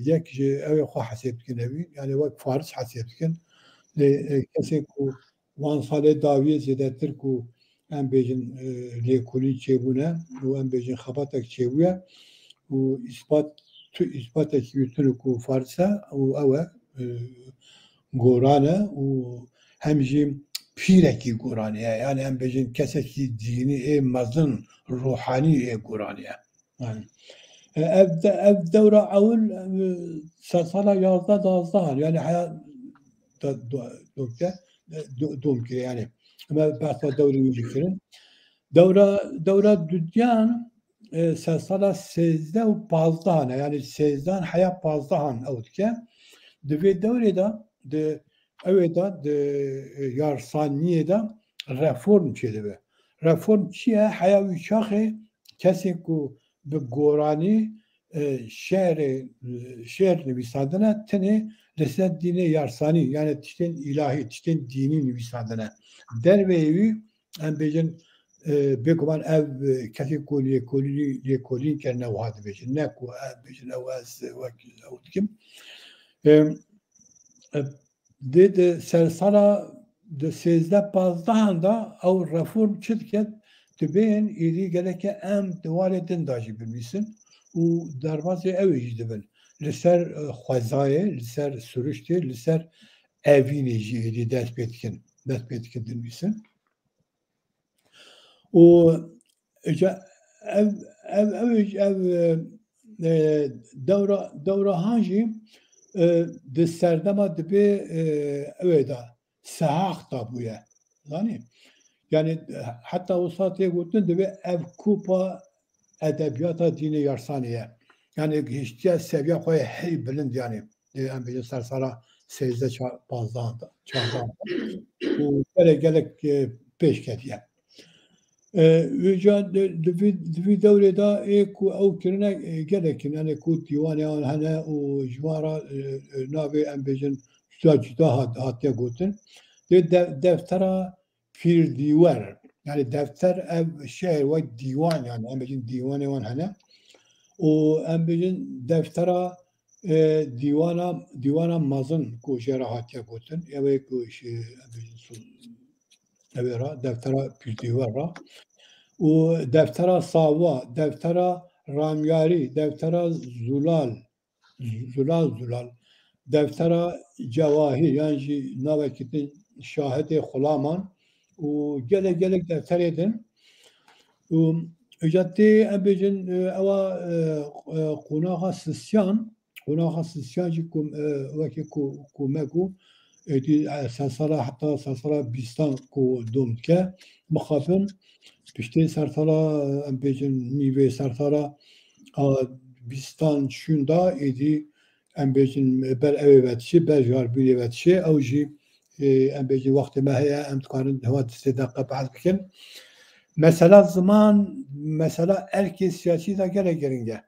yek ji ew ê xwe hesêb dikin evî yani wek fariz hesêb dikin lê kesê ku wan salê dawiyê zêdetir ku em bêjin lêkolîn çêbûne û em bêjin xebatek çêbûye û îspatekî wî tune ku fariz e û ew e goran e û hem jî pîrekî goranî ye yani em bêjin kesekî dînî ê mezin ruhanî ê goranî ye yani ev dewra ewil sala 11-12 yani heya dom kiriye yani em behsa dewrê wî jî kirin dewra dudiyan sala 13 û 15 yani 13 heya 15 ew dike di vê dewrê de di ew de di yarsaniyê de reform çêdibe reform çi ye heya wî şaxê kesên ku bi goranî şer nivîsandine tenê li ser dînê yarsanî yani tiştên îlahî tiştên dînî nivîsandine dervê wî em bêjin bêguman ev kesê ku lêkolîn kirine wiha dibêjin ne ku em bêjin ew ez wek ew dikim dê di sersala di 13-15 da ew reform çi dike dibên êdî geleke em di walê din da jî binivîsin û derbasê ew ê jî dibin li ser xwezayê li ser siruştê li ser evînê jî êdî dest pê dikin dinivîsin û ev dewrahan jî di serdema dibe evda sahaq da buye. Yani hatta o saate gotun dibe ev kupa edebiyata dini yarsaniye. Yani işte seviye koyu hey bilind yani. En bir sersara 8'de 15'da bu gerek peş kediye. Üca divi devreda ku ev kirine gerekin yani ku divane an hane o jwara nabe en bejin cüda hatiye gotin. Deftera pir divar yani defter ev şehir ve divan yani en bejin divane an hane o en bejin deftera divana mazın ku jera hatiye gotin. Evet ku evera deftera pir divara و دفترا ساوا دفترا رامیاری دفترا زلال دفترا جواهر yani navakitin şahidi xulaman و gelek defter edin ücretti ebecin ava kunağa sisyan jikum vaki ku megu sensala hatta sensala bistan ku dumke mukhafın pişti sertala embecin nive sertala bistan şunda idi embecin ber evetçi ber jarbi evetçi evji embecin vakti mahya emtkanın hava istedaka bahs bikin mesela erkek siyasi de geringe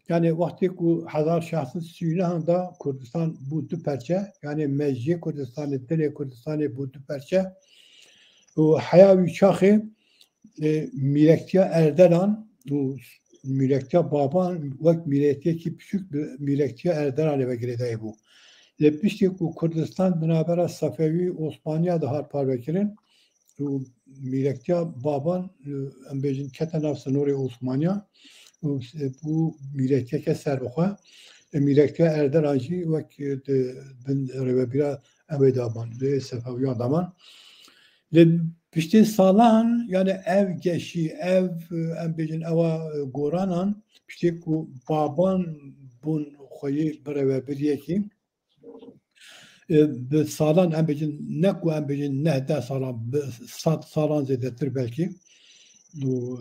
yani vakti ku hazar şahsın suyuna Kurdistan bu du perçe yani mecliye Kurdistan'ı dile Kurdistan'ı bu du perçe o hayavi şahı Milektiya Erdelan bu Milektiya Baban ve Milektiya ki küçük bir Milektiya Erdelan eve gireceği bu. Lepişti ku Kurdistan binaber Safevi Osmaniye da har parvekirin bu Milektiya Baban embejin keten sınırı Osmaniye bu Milektiya keser bu Milektiya Erdelan'cı ve ben revebira evedaman ve Safeviyan daman pişti salan yani ev geçi ev embecin eva goranan pişti ku baban bun xoyi bereve biriyeki salan embecin ne ku embecin ne de salan sat salan zedetir belki bu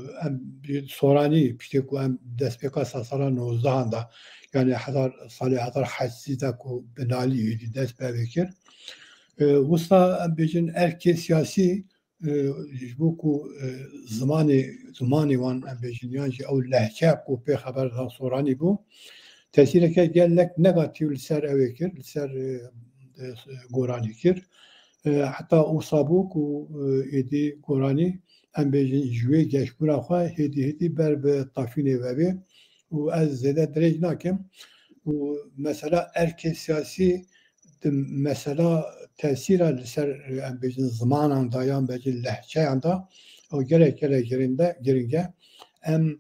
sorani pişti ku em despeka salan o zahanda yani hadar hassida ku benali yedi desbevekir Usta embecin erkek siyasi bu ku zamanı van embecin yani ev lehçe ku pe haberdan sorani bu tesireke gelek negatif ser evekir ser goranikir hatta usabu ku edi gorani embecin jüve geçbura xwa hedi berbe tafine vebi u ez zede derec nakim u mesela erkek siyasi mesela tesir ser embecin zamanan dayan becin lehçeyanda o gerek geringe em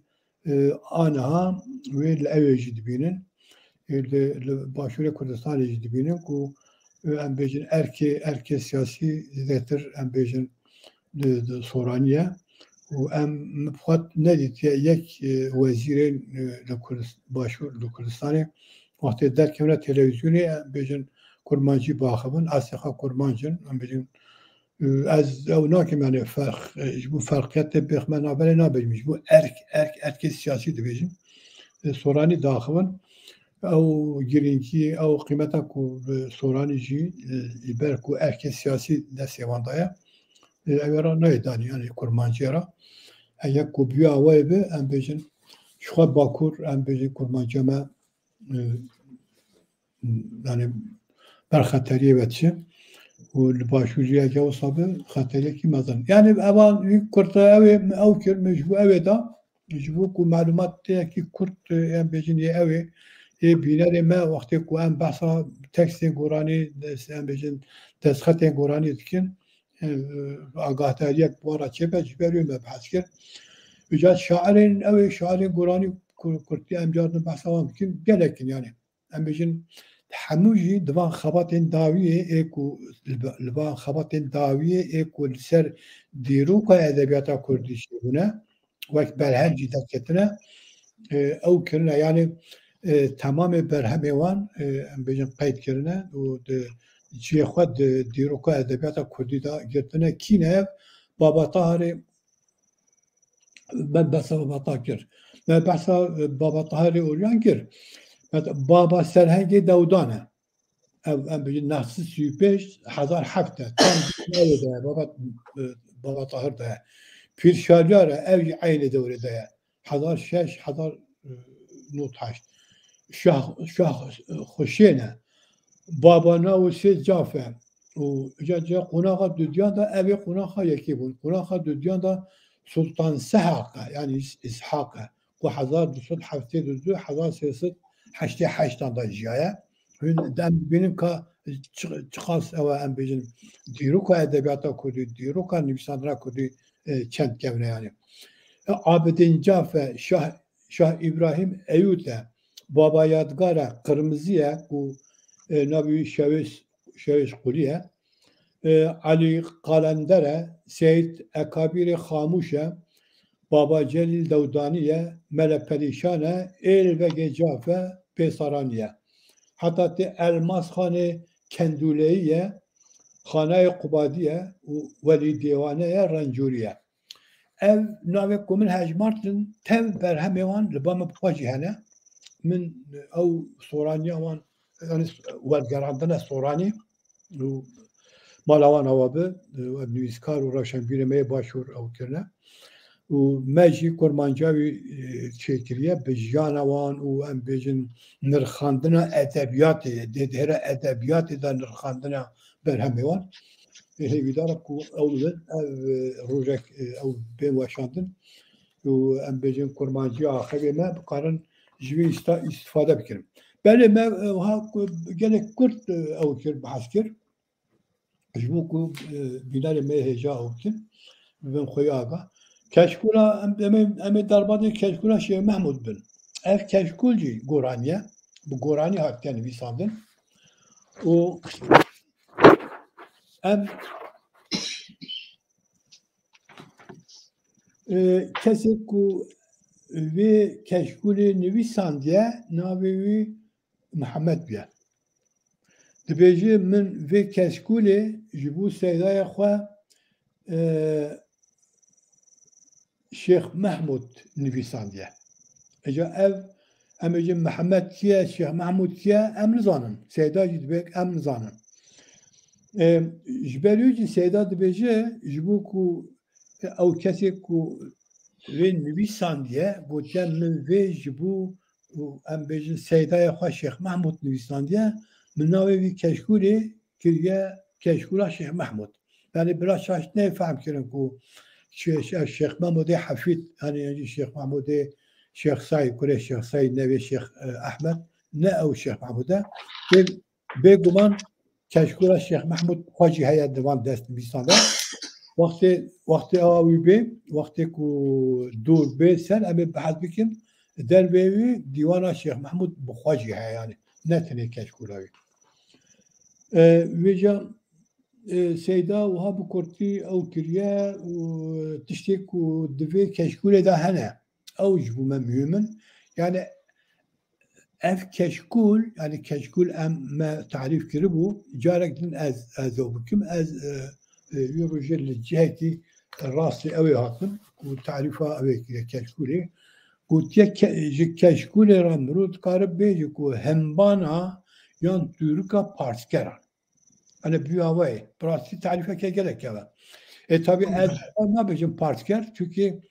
anaha ve eveci dibinin başvuru Kurdistan dibinin ku embecin erke siyasi zetir embecin soraniye u em mfat nedit yek vezirin başvuru Kurdistan'ı vakti derkemle televizyonu embecin kurmancı bakımın asika kurmancın embecin az ev nakim yani bu farkiyette bekmen haberi nabilmiş bu erke siyasi dibecin sorani dağımın او girinki او kıymeta ku soranici ber ku erke siyasi desevandaya evera ne edani yani kurmancıra ya ku büya vaybe embecin şu bakur embecin kurmancıma yani ber xateriye vetçi o başvuruya cevap sabı xateriye ki mazan yani evan kurta ev kir mecbu evda mecbu ku malumat ki kurt embecin ye evi بینر ما وقتی که ام بحثا تکست گورانی ام بجن تسخط گورانی دکن آگاه تاریک بارا چه بجبریو مبحث کرد وجات شاعرین گورانی کرتی ام جاردن بحثا هم کن گلکن yani ام بجن هموجی دوان خباتین داویه ایکو لبان خباتین داویه ایکو لسر دیروکا ادبیاتا کردیشی بونه وقت برهنجی دکتنه او کرنه yani تمام برهمه وان بجن قید کرنه و چی خود دیروکا ادبیات کردی دا گرتنه کینه بابا طاهری من بس بابا طاهر من بس بابا طاهری اوریان کر بابا سرهنگی دودانه ام بجن نحسی 35,007 tam ده بابا طاهر ده پیرشالیاره اوی عین دوره ده 1006 1008 شاه خوشینه بابانا و سه جافه و جا قناقا دودیان دا اوی قناقا یکی بود قناقا دودیان دا سلطان سحاقه یعنی اسحاقه و 1272 1388 دا جایه دم بینیم که چخاص او ام بیجن دیروکا ادبیاتا کردی دیروکا نویساندنا کردی چند کمونه یعنی عابدین جافه شاه ابراهیم ایوته بابا یادگاره قرمزیه و نبی شویش قلیه علی قلندره سید اکابیر خاموشه بابا جلیل دودانیه مله پریشانه ایل و گجافه پیسارانیه حتی الماس خانه کندولهیه خانه قبادیه ولی دیوانه رنجوریه ev navê ku min hejmartin tev berhemê wan li ba me bixwacî hene min ew soraniya wan wergerandina soranî û mala wan hewa bi ev nivîskar û rewşenbîrê me yê başûr ew kirine û me jî kurmanca wî çêkiriye bi jiyana wan û em bêjin nirxandina edebiyatê dêdihêra edebiyatê da nirxandina berhemê wan هیویداره کو اول روزک او به واشندن و ام بجن کرمانجی آخری ما بقارن جوی استفاده بکنم. بله ما ها گله کرد او کر بحث کر. جمو کو بینار ما هجا او کن بن خویاگا. کشکولا ام درباره کشکولا شیخ محمود بن. اف کشکولجی گورانیه bu گورانی هات yani ویساندن و em kesek ku ve keşkule nivîsandiye navê wî Mihemed biye. Dibêje min vê keşkulê ji bo seydaya xwe Şeyh Mahmud nivîsandiye. Eca ev em ê Mihemed kiye Şeyh Mahmud kiye em nizanin. Seyda jî dibek em nizanin. Ji ber wî jî seyda dibêje ji bo ku ew kesê ku vê nivîsandiye gotiye min vê ji bo em bêjin seydaya xwe Şeyh Mahmud nivîsandiye min navê wî keşkulê kiriye keşkula Şeyh Mahmud. Yani biraz şaştine fehm kirin ku Şeyh Mahmudê Hefîd yani Şeyh Mahmudê Şeyh Saîd kurê Şeyh Saîd nevê Şeyh Ahmed ne ew Şeyh Mahmud'e bêguman keşkula Şeyh Mahmud xwecî heye divan dest nivîsanda وقتی آوی به وقتی کو دور به سر امی بحث بکن در وی دیوان شیخ محمود بخواجی ها یعنی نه تنه کشکولاوی ویجا سیدا و ها بکرتی او کریه و تشتی کو دوی کشکوله ده هنه او جبو من mümin yani ev keşkul yani keşkul em tarif kiri bu carektin ez o bukim ez يروجل الجهتي راسي أوي هاتم وتعرفها أوي كشكولي قلت يا كشكولي رامرود قارب بيجي كو همبانا يان توركا بارسكران أنا بيواوي براسي تعرفها كجلك كذا tabii ne bejim partiker çünkü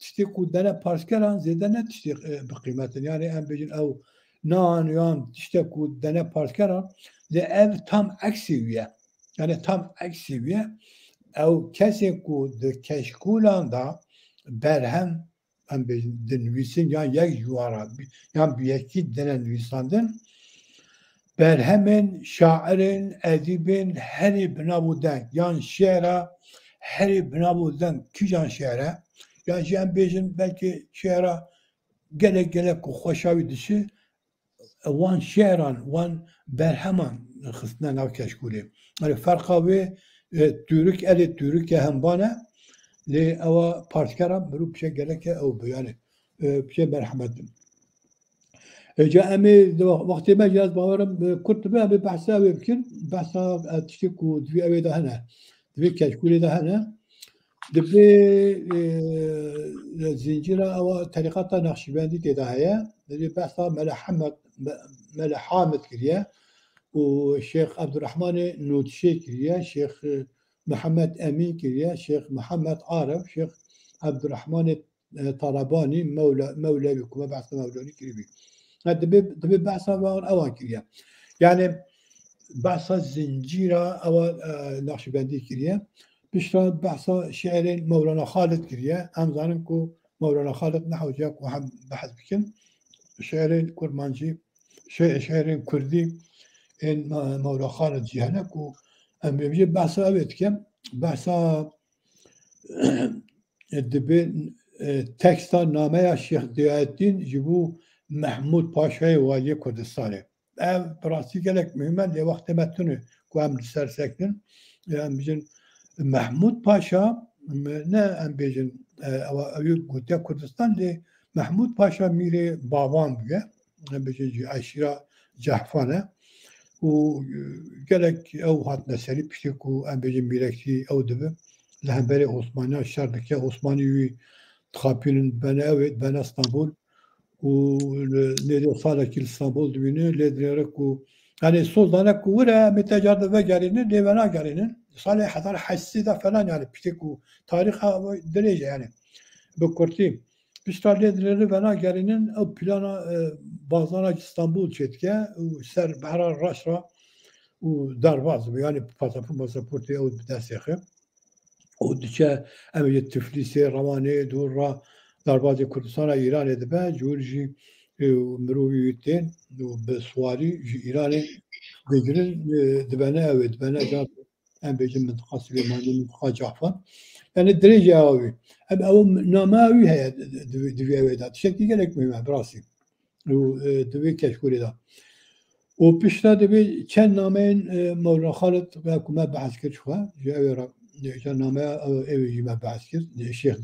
tiştê ku dene partikeran zêde ne tiştê bi qîmetin yani em bêjin ew nan yan tiştê ku dene partikeran lê ev tam eksî wî ye yani tam eksî wî ye ew kesê ku di keşkulan da berhem em bêjin di nivîsin yan yek jwara yan bi yekî dene nivîsandin berhemên şairên edîbên herî binavû deng yan şêra herî binavû deng kîjan şêre ya ji em bêjin belkî şêra gelek gelek ku xweşawî dişi wan şêran wan berheman xistine nav keşkulê yani ferqa wê tûrik elê tûrikê hemban e lê ewa partikeran mirov pişe gelek e ew yani pişe merhemet bin جا أمي وقت ما جاز باورم كنت بقى بحثا يمكن بحثا تشتكو دبي أوي ده هنا دبي كشكولي ده هنا دبي زنجيرة أو طريقة نقشبندي تداهية دبي بحثا ملح حامد كريا والشيخ عبد الرحمن نوتشي كريا شيخ محمد أمين كريا شيخ محمد عارف شيخ عبد الرحمن طلباني مولى بكم بحثا مولاني كريبي دبي بحثا أوان كريا يعني بحثا زنجيرة أو نقشبندي كريا بشرا بحثا شعر مولانا خالد كريا أم ظننكو مولانا خالد نحو جاك وهم بحث بكم شعر كرمانجي شعر كردي إن مولانا خالد جهنك أم بيجي بحثا أبيت كم بحثا دبي تكستا نامه الشيخ ضياء الدين جبو محمود پاشای والی کردستانه براستی گلک مهمه لی وقت متونه که هم سر سکنن هم بیجن محمود پاشا نه هم بیجن اوی گوته کردستان لی محمود پاشا میره باوان بگه هم بیجن عشیره جحفانه و گلک او هات نسری پشتی که هم بیجن میرکتی او دبه لهمبری عثمانی شردکه عثمانی تخابين بناوي بنا اسطنبول وليدي صالح كل اسطنبول دوينه ليدي ركو يعني سلطانك ولا متجارد وجارين اللي بنا جارين صالح حضر حسيده فلان يعني بتيكو تاريخها درجه يعني بكرتي بيشتغل ليدي بنا جارين او بلانا بازانا اسطنبول شتكه وسر بحر الرشرة ودرباز يعني باسبورتي او بداسخه ودچه امیت تفلیسی روانه دور را در باز کردستان ایران دبه جورجی مرویتین و به سواری ایران بگیرن دبنه اوید دبنه جات ام بیجن منطقه سلیمانی منطقه جعفر yani درجه اوی ام او ناماوی هست دوی اویدات شکلی گلک مهمه براسی و دوی کشکولی دا و پیشتا دوی چند نامین مولانا خالد و حکومت بحث کرد شوه جاوی را نامه اوی ما بحث کرد شیخ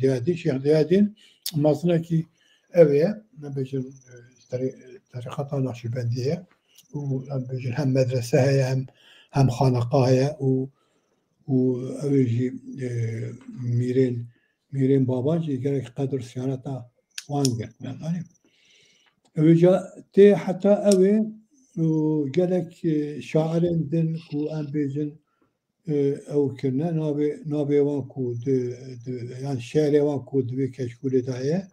دیادین مازنه کی اویه نبیجن طریقات نقشبندیه و نبیجن هم مدرسه هم خانقاه و اوی میرین بابانجی گرک قدر سیانتا وانگر يعني اوی جا تی حتی اوی و گلک شاعرین دن کو ام بیجن او كنا نابي وان كود يعني شعري وان كود بكشكولي دايه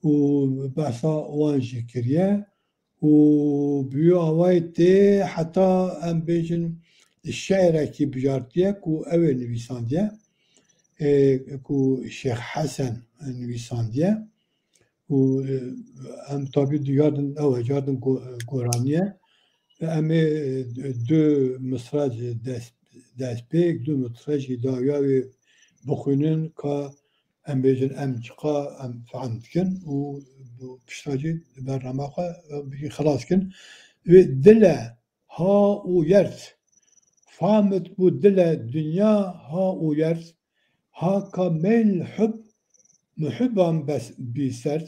وبعثا وان جكريا وبيو هوايتي حتى ام بيجن الشعر كي بجارتيا كو اول نويسانديا كو الشيخ حسن نويسانديا و ام طبيب دياردن او جاردن قرانيه ام دو مصراج دست پیک دو مترجی داویاوی بخونن که ام بیجن ام چقا ام فهمت کن و پشتاجی برنامه بگی خلاص کن و دله ها او یرد فهمت بود دله دنیا ها او یرد ها که میل حب محبم بس بی سرد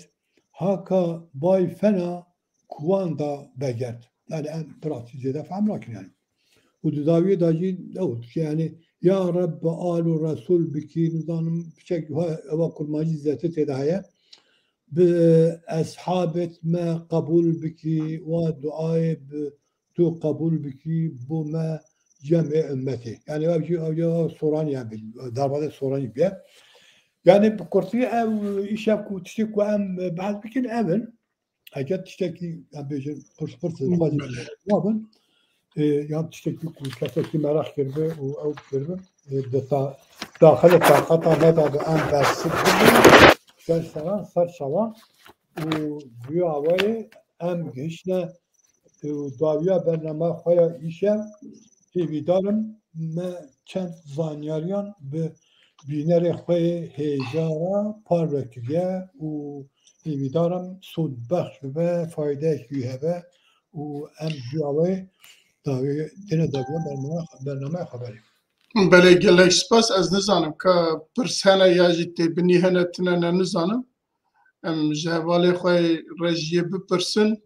ها که بای فنا کوان دا بگرد yani en pratik zede faham lakin yani وداوی داجی داود yani ya Rabbi alu Resul biki nizanım şekli eva kurmacı zeti tedaya bi ashabet me kabul biki ve duayı tu kabul biki bu me cem'i ümmeti yani avcı soran yani darbada soran gibi yani bu kurtiye ev işe ku tişek ku em bazı bikin evin hakikat tişeki yani bir pırs vabın يعني تشتكي كاسة مراح كربة أو كربة داخل طاقة ماذا بأن بس شال سنة صار شوا وبيو عوالي أم جيشنا وداويا برنامج خيا إيشا في بدارم ما چند زانياريان ببينر خي هجارة پارکیه و في بدارم سود بخش به فایده کیه به و أم جوابه داوی دنه داوی برنامه خبری. بله گلک سپاس از نزانم که پرسانه یاجی تبنی هنتنه نزانم ام جوالی خوی رجیه بپرسن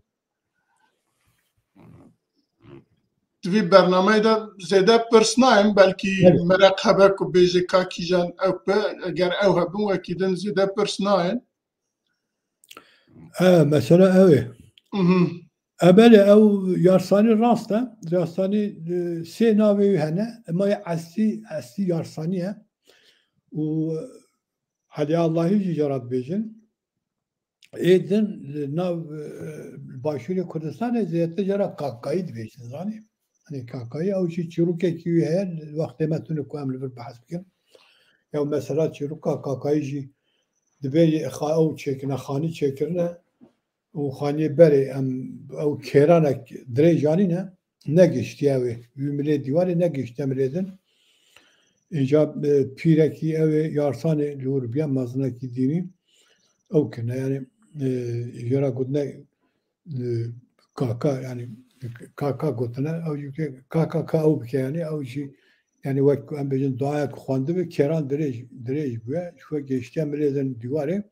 توی برنامه دا زیده پرس نایم بلکی مرق هبه که بیجه کاکی جان او به اگر او هبون وکیدن زیده پرس نایم مثلا اوه بله او یارسانی راسته یارسانی سه ناوی هنه اما اصلی یارسانیه و علی اللهی جرات بیجن ایدن ناو başvuru Kurdistan ziyade jara kakayı dibêjin zanî hani kakayı ew jî çîrokekî wî heye wextê me tune ku em li vir behs bikin ya mesela çîroka kakayı jî dibe ew çêkine xanî çêkirine û xaniyê berê em ew kêranek dirê janîne negiştiye wê wî milê dîwarê negiştiye milêdin îca pîrekî ew ê yarsanê li Ewropiya mezinekî dînî ew kirine yani jara gotine kaka yani kaka gotine kaka ew bike yani ew jî yani wek em bêjin duayek xwendibê ve kêran dirêj bûye şwe geçtiye milêdin dîwarê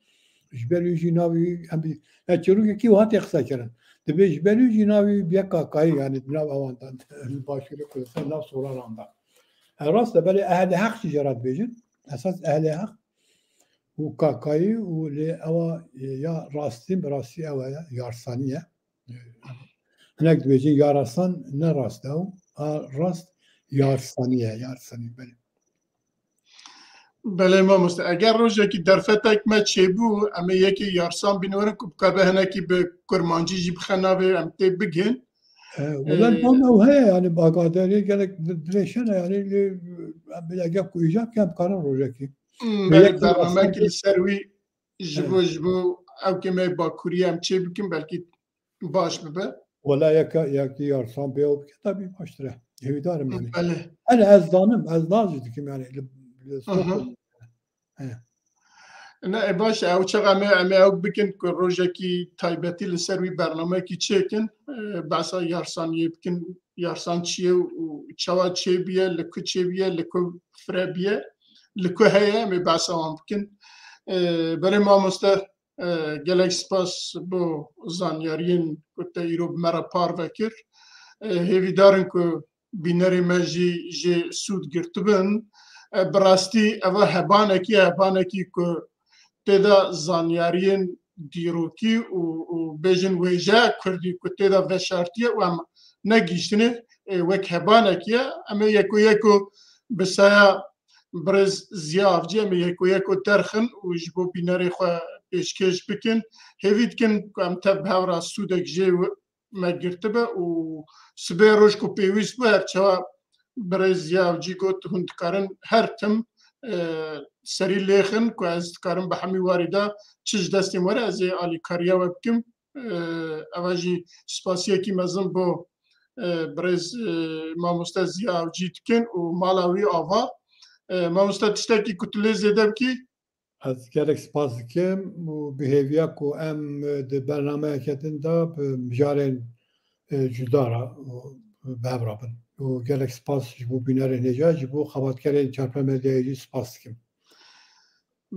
ji ber wî jî navê em ya çîrokekî hatiye qisa kirin dibe ji ber wî jî navê biya kakayî yani nav ewan da başûrê Kurdistan nav soranan da rast e belê ehlê heq jî jara dibêjin esas ehlê heq û kakayî û lê ewa ya rastî bi rastî ew ye yarsanî ye hinek dibêjin yarasan ne rast ew a rast yarsanî ye yarsanî belê بله مامۆستا ئەگەر ڕۆژێکی دەرفەتێک me çêbû em ê yekê yarsan bînîwerin ku bikabe hinekî bi kurmancî jî bixe navê em tê bigin Well ew heye yani agaderiyê gelek dirêşene yani eger ku îcab kem karin rojekî belê bernamekî li ser wî ji bo ew kê me bakurî em çê bikin belkî baş bibe Wela yekî yarsan bê ew bike tabî baştir e hêvîdarim yani belê hele ez danim ez nazî dikim yani ne baş ew çaqa em ê ew bikin ku rojekî taybetî li ser wî bernamekî çêkin behsa yarsaniyê bikin yarsan çi ye û çawa çêbiye li ku çêbiye li ku firebiye li ku heye em ê behsa wan bikin belê mamoste gelek spas bo zanyariyên ku te îro bi me re parve kir hêvîdarin ku bînerê me jî jê sûd girtibin bi rastî ev hebanekî ku têda zanyariyên dîrokî û bêjin wêjeya Kurdî ku têda veşartiye û em negîştine wek hebanekî ye em ê yekûyeko bi saya Birêz Ziya Avcî em ê yekûyeko derxin û ji bo bînerê xwe pêşkêş bikin hêvî dikin ku em tev bi hewra sûdek jê me girtibe û sibê roj ku pêwîst bû her çawa Birêz Ziya Avcî got hûn dikarin her tim serî lêxin ku ez dikarim bi hemî warî da çi ji destên were ez ê alîkariya we bikim ev jî spasiyekî mezin bo Birêz mamoste Ziya Avcî dikin û mala wî ava mamoste tiştekî ku tu lê zêde bikî ez gelek spas dikim û bi hêviya ku em di bernameyekê din da bi mijarên cuda re bev rabin û gelek spas ji bo bînerên hêja ji bo xebatkerên çarpêmedyayê jî spas dikim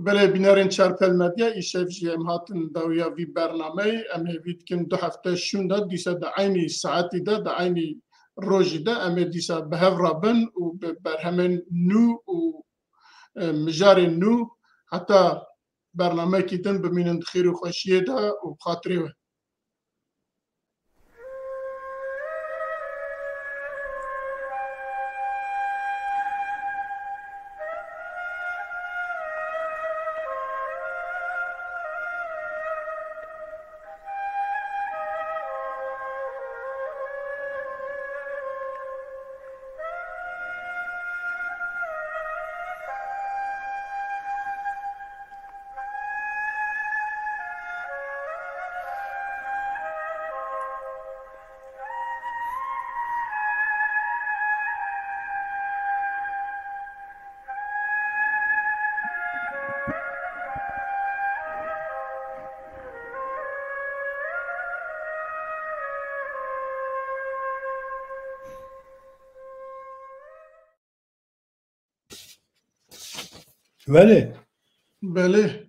belê bînerên çarpêmedya îşev jî em hatin dawiya vî bernameyê em hêvî dikin du hefte şûn da dîsa di aynî saetî de di aynî rojî de em ê dîsa bi hev rabin û bi berhemên nû û mijarên nû heta bernamekî din bimînin di xêr û xweşiyê de û bi xatirê we Belê belê